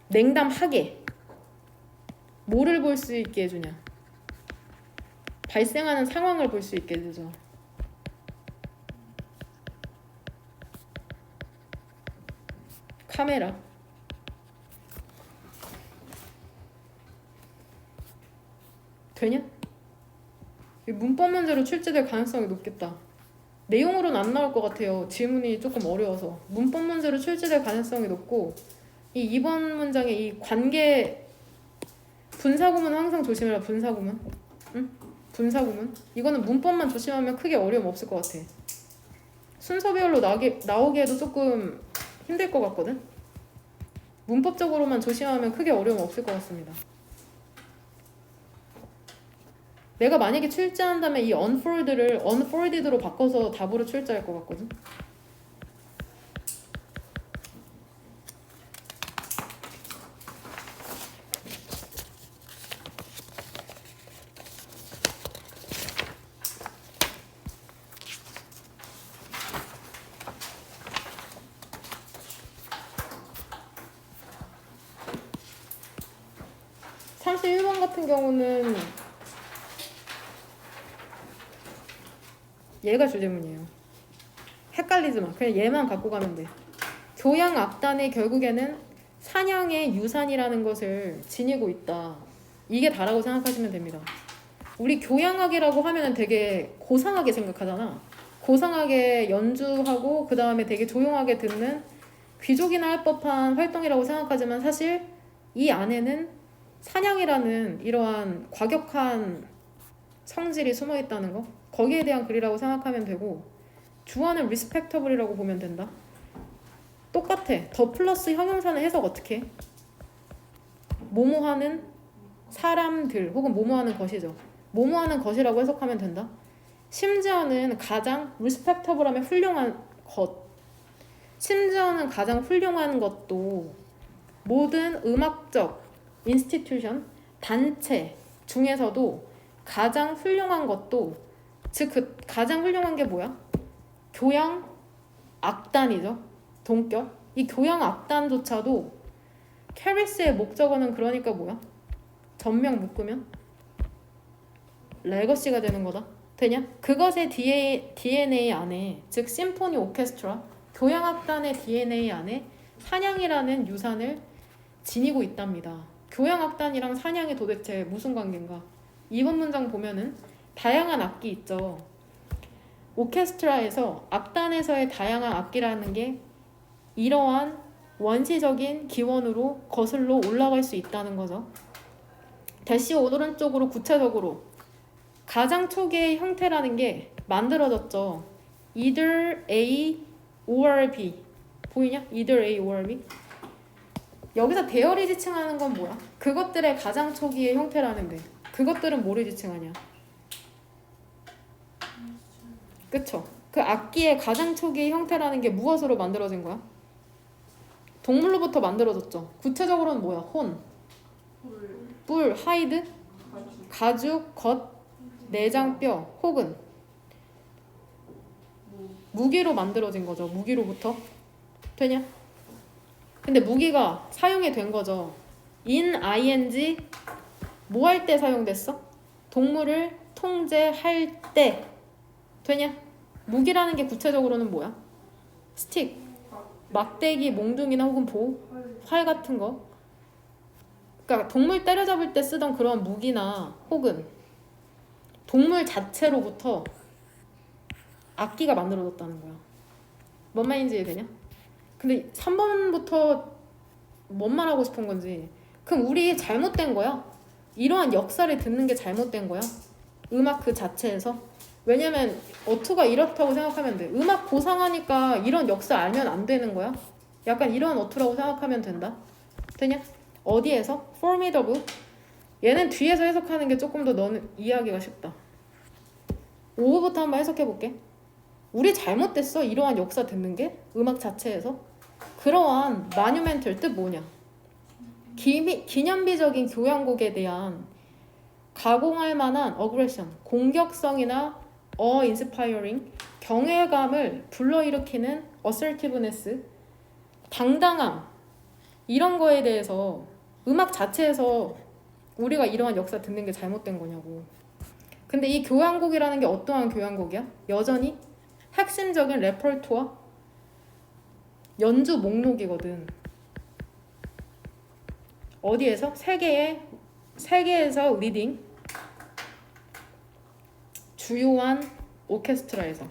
냉담하게 뭐를 볼 수 있게 해주냐? 발생하는 상황을 볼 수 있게 해주죠. 카메라. 되냐? 문법 문제로 출제될 가능성이 높겠다. 내용으로는 안 나올 것 같아요. 질문이 조금 어려워서. 문법 문제로 출제될 가능성이 높고 이 2번 문장의 이 관계 분사구문은 항상 조심해라. 분사구문. 응? 분사구문. 이거는 문법만 조심하면 크게 어려움 없을 것 같아. 순서별로 나오게 해도 조금 힘들 것 같거든. 문법적으로만 조심하면 크게 어려움 없을 것 같습니다. 내가 만약에 출제한다면 이 unfold를 unfolded로 바꿔서 답으로 출제할 것 같거든. 같은 경우는 얘가 주제문이에요. 헷갈리지 마. 그냥 얘만 갖고 가면 돼. 교양 악단이 결국에는 사냥의 유산이라는 것을 지니고 있다. 이게 다라고 생각하시면 됩니다. 우리 교양학이라고 하면은 되게 고상하게 생각하잖아. 고상하게 연주하고 그 다음에 되게 조용하게 듣는 귀족이나 할 법한 활동이라고 생각하지만 사실 이 안에는 사냥이라는 이러한 과격한 성질이 숨어 있다는 거, 거기에 대한 글이라고 생각하면 되고, 주어는 respectable이라고 보면 된다. 똑같아. 더 플러스 형용사는 해석 어떻게 해? 뭐뭐하는 사람들 혹은 뭐뭐하는 것이죠. 뭐뭐하는 것이라고 해석하면 된다. 심지어는 가장 respectable 하면 훌륭한 것, 심지어는 가장 훌륭한 것도 모든 음악적 인스티튜션, 단체 중에서도 가장 훌륭한 것도, 즉 그 가장 훌륭한 게 뭐야? 교양 악단이죠. 동격. 이 교양 악단조차도 캐리스의 목적어는 그러니까 뭐야? 전명 묶으면 레거시가 되는 거다. 되냐? 그것의 DNA 안에, 즉 심포니 오케스트라, 교향악단의 DNA 안에 사냥이라는 유산을 지니고 있답니다. 교향악단이랑 사냥이 도대체 무슨 관계인가? 이번 문장 보면은 다양한 악기 있죠. 오케스트라에서 악단에서의 다양한 악기라는 게 이러한 원시적인 기원으로 거슬러 올라갈 수 있다는 거죠. 대시 오른쪽으로 구체적으로 가장 초기의 형태라는 게 만들어졌죠. either A or B. 보이냐? either A or B. 여기서 대열이 지칭하는 건 뭐야? 그것들의 가장 초기의 형태라는데 그것들은 뭐를 지칭하냐? 그쵸? 그 악기의 가장 초기의 형태라는 게 무엇으로 만들어진 거야? 동물로부터 만들어졌죠. 구체적으로는 뭐야? 혼, 뿔, 하이드, 가죽, 겉, 내장뼈 혹은 무기로 만들어진 거죠. 무기로부터. 되냐? 근데 무기가 사용이 된 거죠. in ing 뭐 할 때 사용됐어? 동물을 통제할 때. 되냐? 무기라는 게 구체적으로는 뭐야? 스틱, 막대기, 몽둥이나 혹은 활 같은 거. 그러니까 동물 때려잡을 때 쓰던 그런 무기나 혹은 동물 자체로부터 악기가 만들어졌다는 거야. 뭔 말인지 이해되냐? 근데 3번부터 뭔 말하고 싶은 건지, 그럼 우리 잘못된 거야. 이러한 역사를 듣는 게 잘못된 거야. 음악 그 자체에서. 왜냐면 어투가 이렇다고 생각하면 돼. 음악 고상하니까 이런 역사 알면 안 되는 거야. 약간 이런 어투라고 생각하면 된다. 되냐? 어디에서? formidable. 얘는 뒤에서 해석하는 게 조금 더 너는 이해하기가 쉽다. 5부터 한번 해석해볼게. 우리 잘못됐어. 이러한 역사 듣는 게 음악 자체에서. 그러한 마뉴멘털 뜻 뭐냐? 기념비적인 교향곡에 대한 가공할 만한 어그레션, 공격성이나 인스파이어링, 경외감을 불러일으키는 assertiveness, 당당함, 이런 거에 대해서 음악 자체에서 우리가 이러한 역사 듣는 게 잘못된 거냐고. 근데 이 교향곡이라는 게 어떠한 교향곡이야? 여전히 핵심적인 레퍼토어, 연주 목록이거든. 어디에서? 세계에서 리딩, 주요한 오케스트라에서.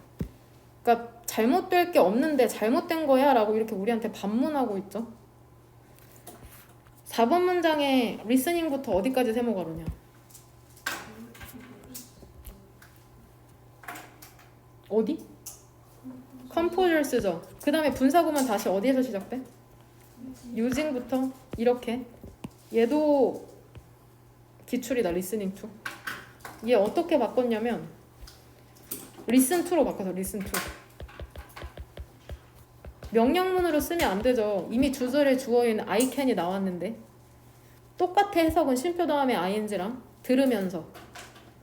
그러니까 잘못될 게 없는데 잘못된 거야 라고 이렇게 우리한테 반문하고 있죠. 4번 문장의 리스닝부터 어디까지 세모가로냐? 어디? 컴포저스죠. 그 다음에 분사구문 다시 어디에서 시작돼? 유징부터 이렇게. 얘도 기출이다. 리스닝 투. 얘 어떻게 바꿨냐면 리슨 투로 바꿔서 리슨 투. 명령문으로 쓰면 안 되죠. 이미 주절에 주어인 I can이 나왔는데. 똑같아. 해석은 쉼표 다음에 ing랑 들으면서.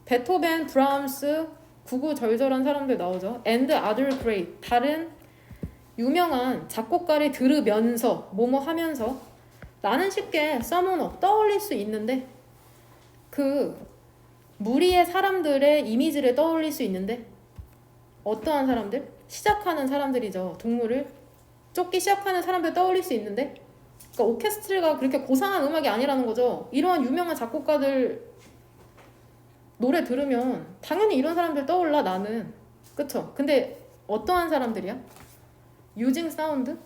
베토벤, 브라함스, 구구절절한 사람들 나오죠. and other great. 다른 유명한 작곡가를 들으면서 뭐뭐 하면서. 나는 쉽게 서머너 떠올릴 수 있는데 그 무리의 사람들의 이미지를 떠올릴 수 있는데 어떠한 사람들? 시작하는 사람들이죠. 동물을 쫓기 시작하는 사람들 떠올릴 수 있는데 그러니까 오케스트라가 그렇게 고상한 음악이 아니라는 거죠. 이러한 유명한 작곡가들 노래 들으면 당연히 이런 사람들 떠올라 나는. 그쵸? 근데 어떠한 사람들이야? 유징 사운드?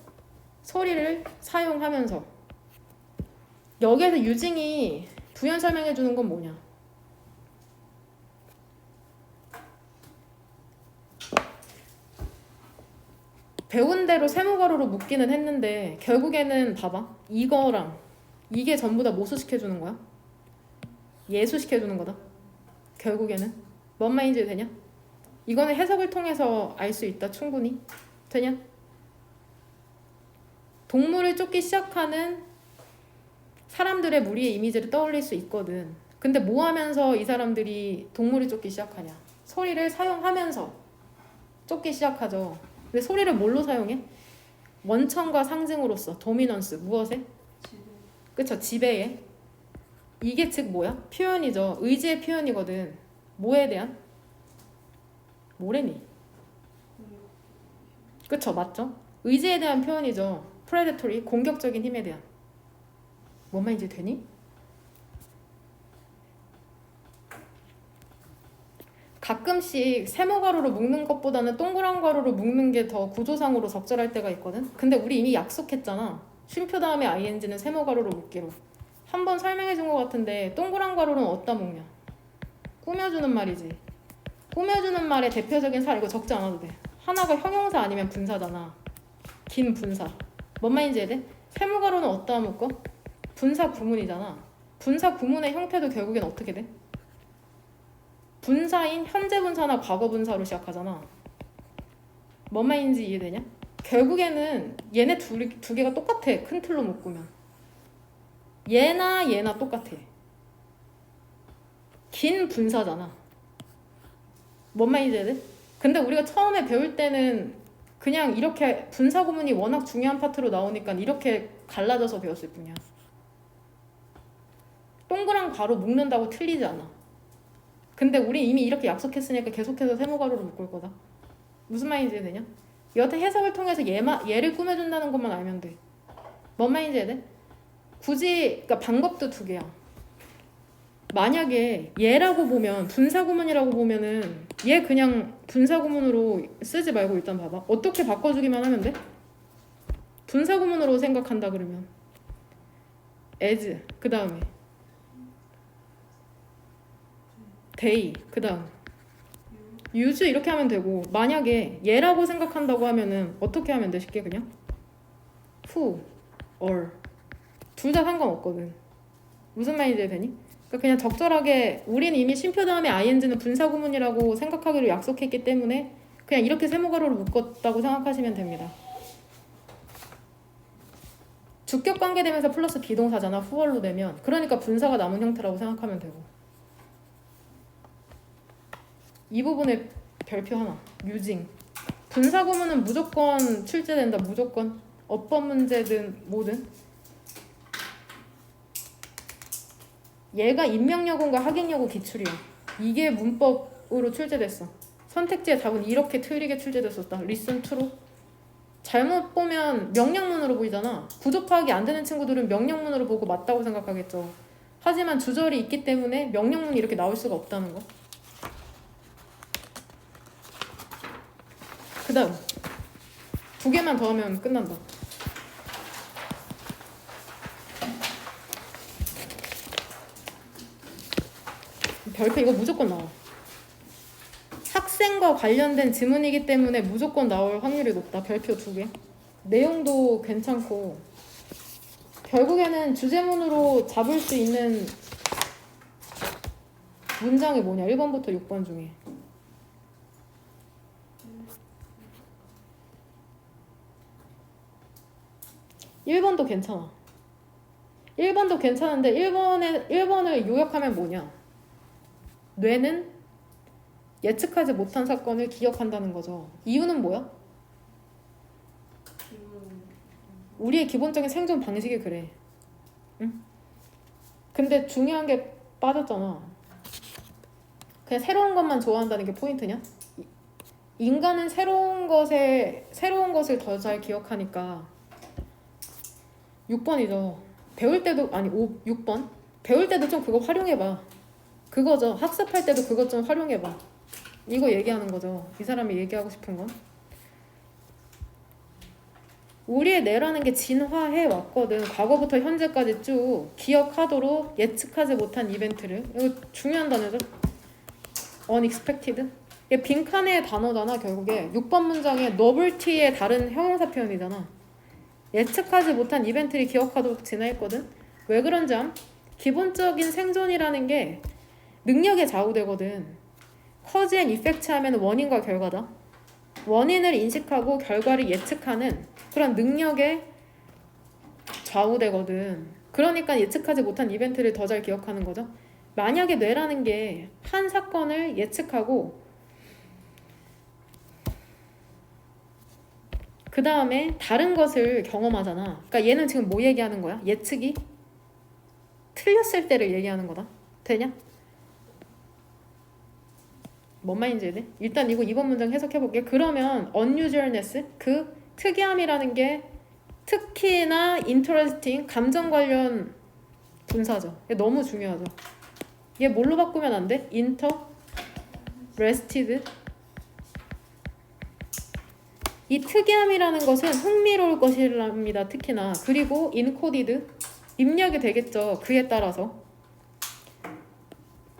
소리를 사용하면서. 여기에서 유징이 부연 설명해 주는 건 뭐냐? 배운 대로 세모가루로 묶기는 했는데 결국에는 봐봐. 이거랑 이게 전부 다 모수시켜 주는 거야? 예수시켜 주는 거다. 결국에는 뭔 말인지 되냐? 이거는 해석을 통해서 알 수 있다. 충분히. 되냐? 동물을 쫓기 시작하는 사람들의 무리의 이미지를 떠올릴 수 있거든. 근데 뭐 하면서 이 사람들이 동물을 쫓기 시작하냐? 소리를 사용하면서 쫓기 시작하죠. 근데 소리를 뭘로 사용해? 원천과 상징으로서 도미넌스 무엇에? 그쵸? 지배에. 이게 즉 뭐야? 표현이죠. 의지의 표현이거든. 뭐에 대한? 뭐래니? 그쵸? 맞죠? 의지에 대한 표현이죠. 프레데토리 공격적인 힘에 대한. 뭔 말인지 되니? 가끔씩 세모가루로 묶는 것보다는 동그란 가루로 묶는 게 더 구조상으로 적절할 때가 있거든. 근데 우리 이미 약속했잖아. 쉼표 다음에 ing는 세모가루로 묶기로. 한번 설명해 준 것 같은데 동그란 가루는 어디다 묶냐? 꾸며주는 말이지. 꾸며주는 말의 대표적인 사례. 이거 적지 않아도 돼. 하나가 형용사 아니면 분사잖아. 긴 분사. 뭔 말인지 이해돼? 세모가루는 어디다 묶어? 분사 구문이잖아. 분사 구문의 형태도 결국엔 어떻게 돼? 분사인 현재 분사나 과거 분사로 시작하잖아. 뭔 말인지 이해되냐? 결국에는 얘네 두 개가 똑같아. 큰 틀로 묶으면. 얘나 똑같아. 긴 분사잖아. 뭔 말인지 이해돼? 근데 우리가 처음에 배울 때는 그냥 이렇게 분사 구문이 워낙 중요한 파트로 나오니까 이렇게 갈라져서 배웠을 뿐이야. 동그란 가루 묶는다고 틀리지 않아. 근데 우리 이미 이렇게 약속했으니까 계속해서 세모가루로 묶을 거다. 무슨 말인지 되냐? 여태 해석을 통해서 얘를 꾸며준다는 것만 알면 돼. 뭔 말인지 돼? 굳이 그러니까 방법도 두 개야. 만약에 얘라고 보면 분사구문이라고 보면은 얘 그냥 분사구문으로 쓰지 말고 일단 봐봐. 어떻게 바꿔주기만 하면 돼? 분사구문으로 생각한다 그러면 as 그 다음에 they 그 다음 use 이렇게 하면 되고, 만약에 얘라고 생각한다고 하면은 어떻게 하면 돼? 쉽게 그냥 who or 둘 다 상관없거든. 무슨 말인지 되니? 그러니까 그냥 적절하게 우리는 이미 쉼표 다음에 ing는 분사구문이라고 생각하기로 약속했기 때문에 그냥 이렇게 세모가루로 묶었다고 생각하시면 됩니다. 주격 관계되면서 플러스 비동사잖아. 후얼로 되면. 그러니까 분사가 남은 형태라고 생각하면 되고. 이 부분에 별표 하나. using. 분사구문은 무조건 출제된다. 무조건. 어떤 문제든 뭐든. 얘가 인명여고인가 학익여고 기출이야. 이게 문법으로 출제됐어. 선택지의 답은 이렇게 틀리게 출제됐었다. listen to로. 잘못 보면 명령문으로 보이잖아. 구조 파악이 안 되는 친구들은 명령문으로 보고 맞다고 생각하겠죠. 하지만 주절이 있기 때문에 명령문이 이렇게 나올 수가 없다는 거. 그 다음 두 개만 더 하면 끝난다. 별표 이거 무조건 나와. 학생과 관련된 지문이기 때문에 무조건 나올 확률이 높다. 별표 2개. 내용도 괜찮고 결국에는 주제문으로 잡을 수 있는 문장이 뭐냐? 1번부터 6번 중에. 1번도 괜찮아. 1번도 괜찮은데 1번을 요약하면 뭐냐? 뇌는 예측하지 못한 사건을 기억한다는 거죠. 이유는 뭐야? 우리의 기본적인 생존 방식이 그래. 응? 근데 중요한 게 빠졌잖아. 그냥 새로운 것만 좋아한다는 게 포인트냐? 인간은 새로운 것을 더 잘 기억하니까 6번이죠. 배울 때도 아니 6번. 배울 때도 좀 그거 활용해봐. 그거죠. 학습할 때도 그것 좀 활용해봐. 이거 얘기하는 거죠. 이 사람이 얘기하고 싶은 건. 우리의 뇌라는 게 진화해 왔거든. 과거부터 현재까지 쭉 기억하도록 예측하지 못한 이벤트를. 이거 중요한 단어죠. unexpected. 이게 빈칸의 단어잖아. 결국에 6번 문장에 novelty의 다른 형용사 표현이잖아. 예측하지 못한 이벤트를 기억하도록 진화했거든. 왜 그런지 암? 기본적인 생존이라는 게 능력에 좌우되거든. cause and effect 하면 원인과 결과다. 원인을 인식하고 결과를 예측하는 그런 능력에 좌우되거든. 그러니까 예측하지 못한 이벤트를 더 잘 기억하는 거죠. 만약에 뇌라는 게 한 사건을 예측하고 그 다음에 다른 것을 경험하잖아. 그러니까 얘는 지금 뭐 얘기하는 거야? 예측이 틀렸을 때를 얘기하는 거다. 되냐? 뭔 말인지 돼? 일단 이거 2번 문장 해석해볼게. 그러면 unusualness, 그 특이함이라는 게 특히나 interesting, 감정 관련 분사죠. 이게 너무 중요하죠. 얘 뭘로 바꾸면 안 돼? interested. 이 특이함이라는 것은 흥미로울 것이랍니다. 특히나. 그리고 encoded, 입력이 되겠죠. 그에 따라서.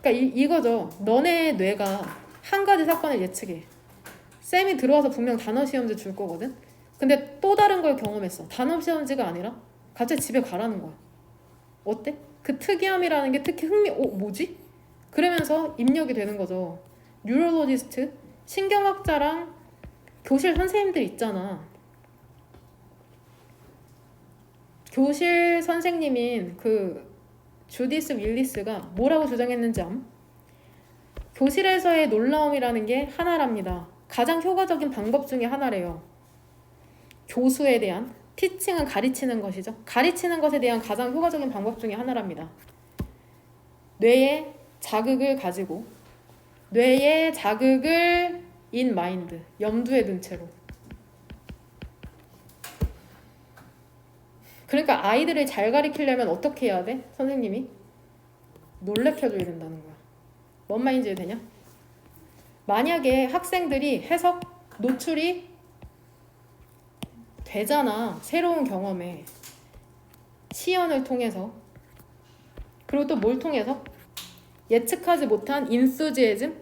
그러니까 이거죠. 너네 뇌가 한 가지 사건을 예측해. 쌤이 들어와서 분명 단어 시험지 줄 거거든. 근데 또 다른 걸 경험했어. 단어 시험지가 아니라 갑자기 집에 가라는 거야. 어때? 그 특이함이라는 게 특히 뭐지? 그러면서 입력이 되는 거죠. 뉴럴로지스트, 신경학자랑 교실 선생님들 있잖아. 교실 선생님인 그 주디스 윌리스가 뭐라고 주장했는지 암? 교실에서의 놀라움이라는 게 하나랍니다. 가장 효과적인 방법 중에 하나래요. 교수에 대한, 티칭은 가르치는 것이죠. 가르치는 것에 대한 가장 효과적인 방법 중에 하나랍니다. 뇌에 자극을 가지고 뇌의 자극을 in mind, 염두에 둔 채로. 그러니까 아이들을 잘 가르치려면 어떻게 해야 돼? 선생님이 놀래켜줘야 된다는 거야. 뭔 말인지 되냐? 만약에 학생들이 해석, 노출이 되잖아. 새로운 경험에. 시연을 통해서. 그리고 또 뭘 통해서? 예측하지 못한 인수지에즘,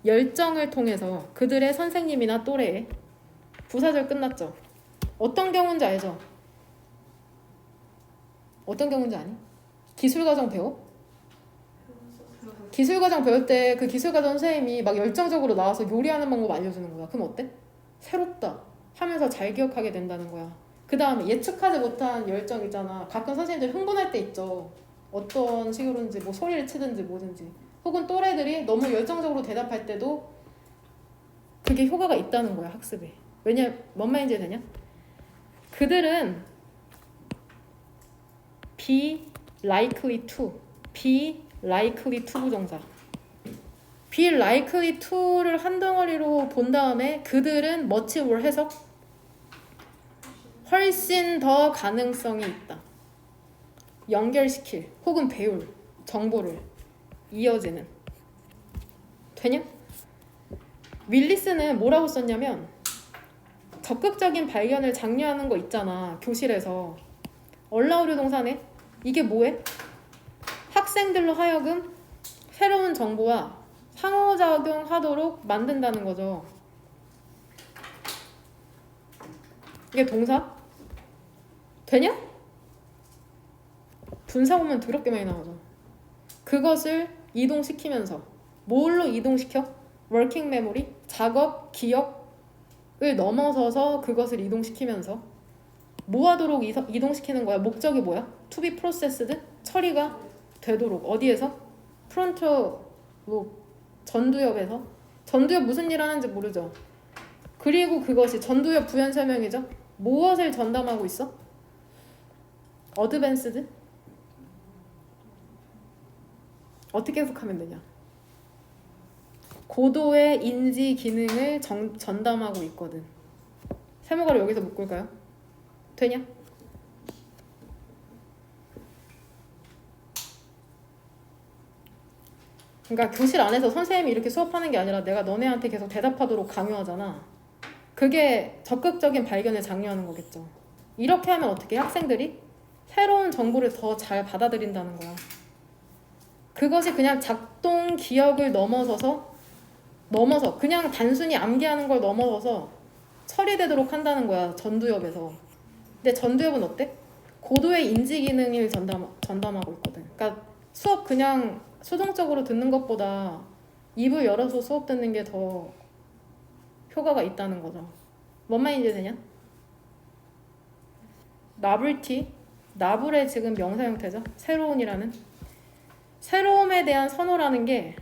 열정을 통해서 그들의 선생님이나 또래에. 부사절 끝났죠. 어떤 경우인지 알죠? 어떤 경우인지 아니? 기술과정 배워? 기술과정 배울 때 그 기술과정 선생님이 막 열정적으로 나와서 요리하는 방법 알려주는 거야. 그럼 어때? 새롭다 하면서 잘 기억하게 된다는 거야. 그 다음에 예측하지 못한 열정 있잖아. 가끔 선생님들 흥분할 때 있죠. 어떤 식으로든지 뭐 소리를 치든지 뭐든지. 혹은 또래들이 너무 열정적으로 대답할 때도 그게 효과가 있다는 거야. 학습에. 왜냐? 뭔 말인지 되냐? 그들은 be likely to 부정사. be likely to를 한 덩어리로 본 다음에 그들은 much more 해석, 훨씬 더 가능성이 있다. 연결시킬 혹은 배울 정보를 이어지는. 되냐? 윌리스는 뭐라고 썼냐면 적극적인 발견을 장려하는 거 있잖아. 교실에서. 얼라우류 동사네. 이게 뭐해? 학생들로 하여금 새로운 정보와 상호작용하도록 만든다는 거죠. 이게 동사? 되냐? 분사 보면 더럽게 많이 나오죠. 그것을 이동시키면서 뭘로 이동시켜? 워킹 메모리, 작업, 기억을 넘어서서 그것을 이동시키면서 뭐 하도록 이동시키는 거야? 목적이 뭐야? To be processed, 처리가 되도록. 어디에서? 프론트 로 전두엽에서. 전두엽 무슨 일 하는지 모르죠. 그리고 그것이 전두엽 부연 설명이죠. 무엇을 전담하고 있어? 어드밴스드? 어떻게 해석하면 되냐? 고도의 인지 기능을 전담하고 있거든. 세모가를 여기서 묶을까요? 되냐? 그러니까 교실 안에서 선생님이 이렇게 수업하는 게 아니라 내가 너네한테 계속 대답하도록 강요하잖아. 그게 적극적인 발견을 장려하는 거겠죠. 이렇게 하면 어떻게 학생들이 새로운 정보를 더 잘 받아들인다는 거야. 그것이 그냥 작동 기억을 넘어서 그냥 단순히 암기하는 걸 넘어서서 처리되도록 한다는 거야. 전두엽에서. 근데 전두엽은 어때? 고도의 인지 기능을 전담하고 있거든. 그러니까 수업 그냥 수동적으로 듣는 것보다 입을 열어서 수업 듣는 게 더 효과가 있다는 거죠. 뭔 말인지 되냐? 나블티, 나블의 지금 명사 형태죠. 새로운이라는. 새로움에 대한 선호라는 게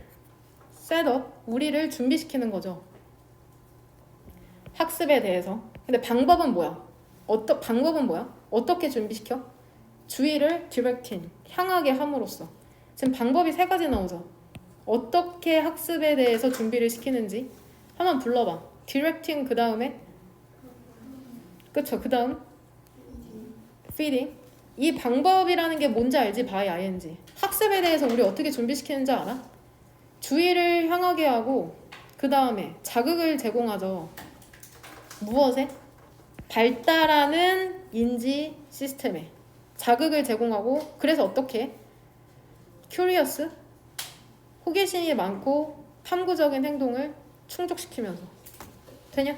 셋업, 우리를 준비시키는 거죠. 학습에 대해서. 근데 방법은 뭐야? 어떻게 준비시켜? 주의를 디렉팅, 향하게 함으로써. 지금 방법이 세 가지 나오죠. 어떻게 학습에 대해서 준비를 시키는지 한번 불러봐. 디렉팅 그 다음에 그쵸? 그 다음 feeding. 이 방법이라는 게 뭔지 알지? by ing. 학습에 대해서 우리 어떻게 준비시키는지 알아? 주의를 향하게 하고 그 다음에 자극을 제공하죠. 무엇에? 발달하는 인지 시스템에 자극을 제공하고 그래서 어떻게? curious, 호기심이 많고 탐구적인 행동을 충족시키면서 되냐?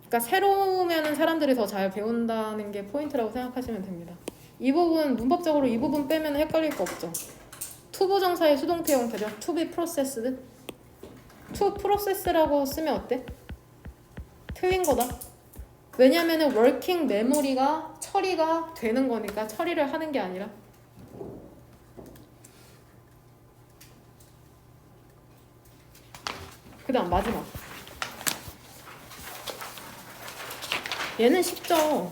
그러니까 새로우면 사람들이 더 잘 배운다는 게 포인트라고 생각하시면 됩니다. 이 부분 문법적으로 이 부분 빼면 헷갈릴 거 없죠. to 부정사의 수동태 형태죠. to be processed. to process라고 쓰면 어때? 틀린 거다. 왜냐면은 working memory가 처리가 되는 거니까 처리를 하는 게 아니라. 그 다음 마지막. 얘는 쉽죠.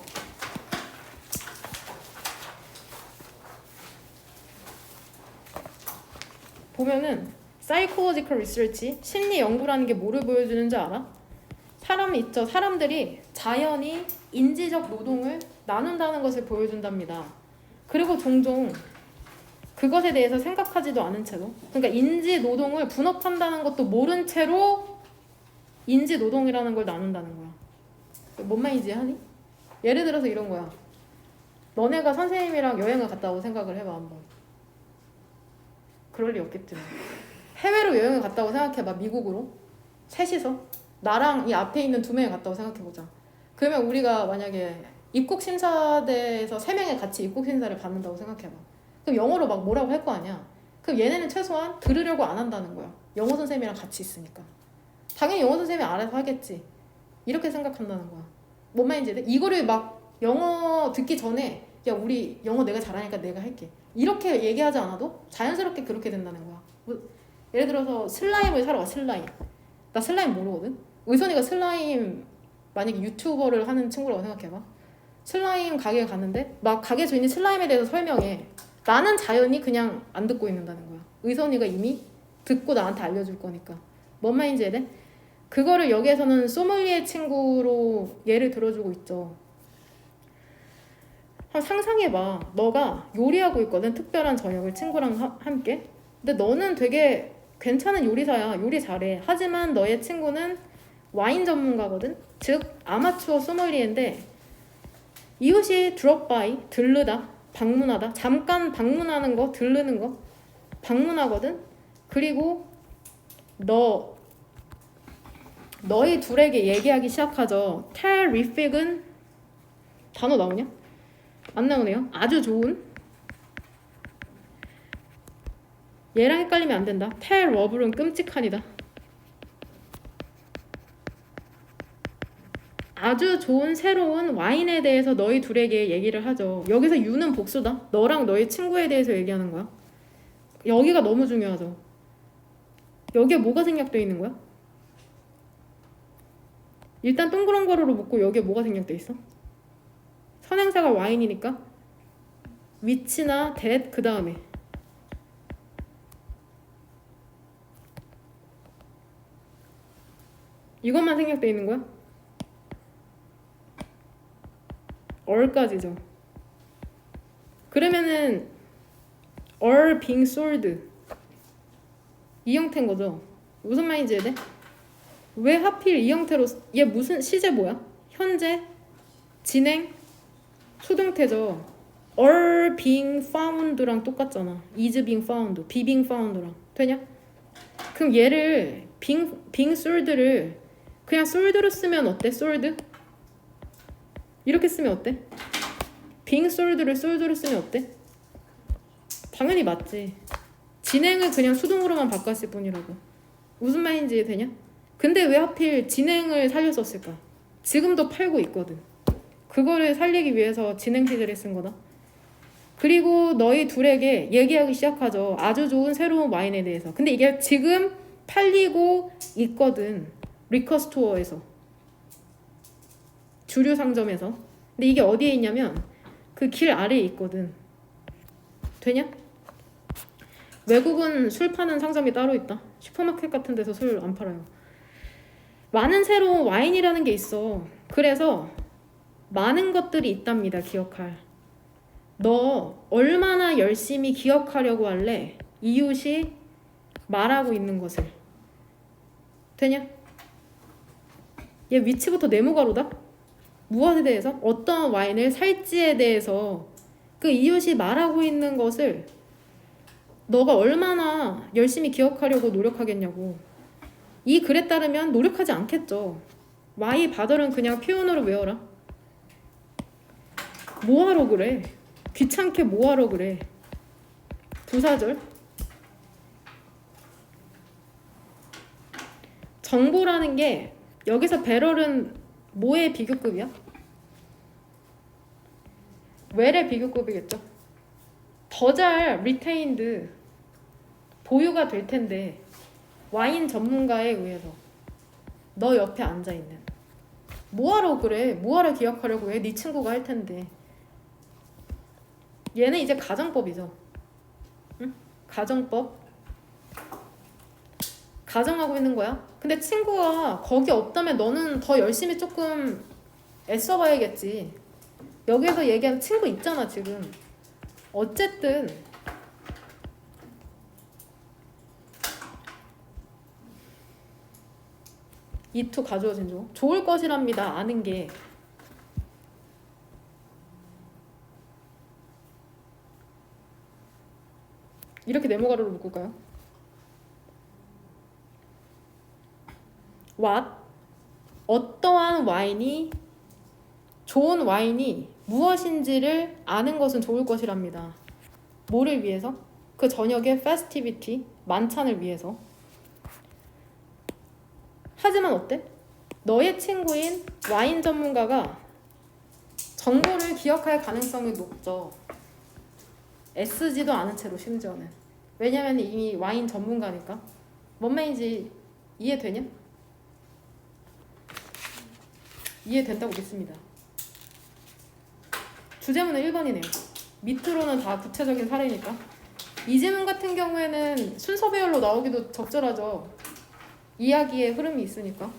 보면은 psychological research, 심리 연구라는 게 뭐를 보여주는지 알아? 사람이 있죠. 사람들이 자연히 인지적 노동을 나눈다는 것을 보여준답니다. 그리고 종종 그것에 대해서 생각하지도 않은 채로, 그러니까 인지 노동을 분업한다는 것도 모른 채로 인지 노동이라는 걸 나눈다는 거야. 뭔 말인지 하니? 예를 들어서 이런 거야. 너네가 선생님이랑 여행을 갔다 고 생각을 해봐 한번. 그럴 리 없겠지. 해외로 여행을 갔다고 생각해봐. 미국으로 셋이서 나랑 이 앞에 있는 두 명이 갔다고 생각해보자. 그러면 우리가 만약에 입국심사대에서 세 명이 같이 입국심사를 받는다고 생각해봐. 그럼 영어로 막 뭐라고 할 거 아니야. 그럼 얘네는 최소한 들으려고 안 한다는 거야. 영어 선생님이랑 같이 있으니까. 당연히 영어 선생님이 알아서 하겠지. 이렇게 생각한다는 거야. 뭔 말인지 돼? 이거를 막 영어 듣기 전에 야 우리 영어 내가 잘하니까 내가 할게. 이렇게 얘기하지 않아도 자연스럽게 그렇게 된다는 거야. 뭐, 예를 들어서 슬라임을 사러 가. 슬라임. 나 슬라임 모르거든. 의선이가 슬라임 만약에 유튜버를 하는 친구라고 생각해봐. 슬라임 가게에 갔는데 막 가게 주인이 슬라임에 대해서 설명해. 나는 자연히 그냥 안 듣고 있는다는 거야. 의선이가 이미 듣고 나한테 알려줄 거니까. 뭔 말인지 이해 돼? 그거를 여기에서는 소믈리에 친구로 예를 들어주고 있죠. 한번 상상해봐. 너가 요리하고 있거든. 특별한 저녁을 친구랑 함께. 근데 너는 되게 괜찮은 요리사야. 요리 잘해. 하지만 너의 친구는 와인 전문가거든. 즉 아마추어 소믈리에인데 이것이 drop by, 들르다, 방문하다. 잠깐 방문하는 거, 들르는 거. 방문하거든. 그리고 너희 둘에게 얘기하기 시작하죠. terrific은 단어 나오냐? 안 나오네요. 아주 좋은. 얘랑 헷갈리면 안 된다. terrible은 끔찍하니다. 아주 좋은 새로운 와인에 대해서 너희 둘에게 얘기를 하죠. 여기서 you는 복수다. 너랑 너희 친구에 대해서 얘기하는 거야. 여기가 너무 중요하죠. 여기에 뭐가 생략되어 있는 거야? 일단 동그란 가로로 묶고 여기에 뭐가 생략되어 있어? 선행사가 와인이니까 위치나 that 그 다음에 이것만 생략되어 있는 거야? or까지죠. 그러면은 or being sold 이 형태인 거죠. 무슨 말인지 이해돼? 왜 하필 이 형태로 얘 무슨 시제 뭐야? 현재, 진행, 수동태죠. are being found랑 똑같잖아. is being found, be being found랑 되냐? 그럼 얘를 being sold를 그냥 sold로 쓰면 어때? sold? 이렇게 쓰면 어때? being sold를 sold로 쓰면 어때? 당연히 맞지. 진행을 그냥 수동으로만 바꿨을 뿐이라고. 무슨 말인지 되냐? 근데 왜 하필 진행을 살렸었을까? 지금도 팔고 있거든. 그거를 살리기 위해서 진행 시제를 쓴 거다. 그리고 너희 둘에게 얘기하기 시작하죠. 아주 좋은 새로운 와인에 대해서. 근데 이게 지금 팔리고 있거든. 리커 스토어에서. 주류 상점에서. 근데 이게 어디에 있냐면 그 길 아래에 있거든. 되냐? 외국은 술 파는 상점이 따로 있다. 슈퍼마켓 같은 데서 술 안 팔아요. 많은 새로운 와인이라는 게 있어. 그래서 많은 것들이 있답니다. 기억할. 너 얼마나 열심히 기억하려고 할래? 이웃이 말하고 있는 것을. 되냐? 얘 위치부터 네모가로다? 무엇에 대해서? 어떤 와인을 살지에 대해서 그 이웃이 말하고 있는 것을 너가 얼마나 열심히 기억하려고 노력하겠냐고. 이 글에 따르면 노력하지 않겠죠. 와이 바덜은 그냥 표현으로 외워라. 뭐하러 그래? 귀찮게 뭐하러 그래? 부사절. 정보라는 게 여기서 배럴은 뭐의 비교급이야? 웰의 비교급이겠죠. 더 잘 리테인드 보유가 될 텐데 와인 전문가에 의해서 너 옆에 앉아있는 뭐하러 그래? 뭐하러 기억하려고 해? 네 친구가 할 텐데. 얘는 이제 가정법이죠. 응? 가정법. 가정하고 있는 거야. 근데 친구가 거기 없다면 너는 더 열심히 조금 애써봐야겠지. 여기서 얘기하는 친구 있잖아 지금. 어쨌든 이투 가져오신 중 좋을 것이랍니다. 아는 게. 이렇게 네모가로로 묶을까요? what? 어떠한 와인이 좋은 와인이 무엇인지를 아는 것은 좋을 것이랍니다. 뭐를 위해서? 그 저녁의 festivity, 만찬을 위해서. 하지만 어때? 너의 친구인 와인 전문가가 정보를 기억할 가능성이 높죠. 애쓰지도 않은 채로 심지어는. 왜냐면 이미 와인 전문가니까. 뭔 말인지 이해되냐? 이해된다고 믿습니다. 주제문은 1번이네요. 밑으로는 다 구체적인 사례니까. 이 질문 같은 경우에는 순서 배열로 나오기도 적절하죠. 이야기의 흐름이 있으니까.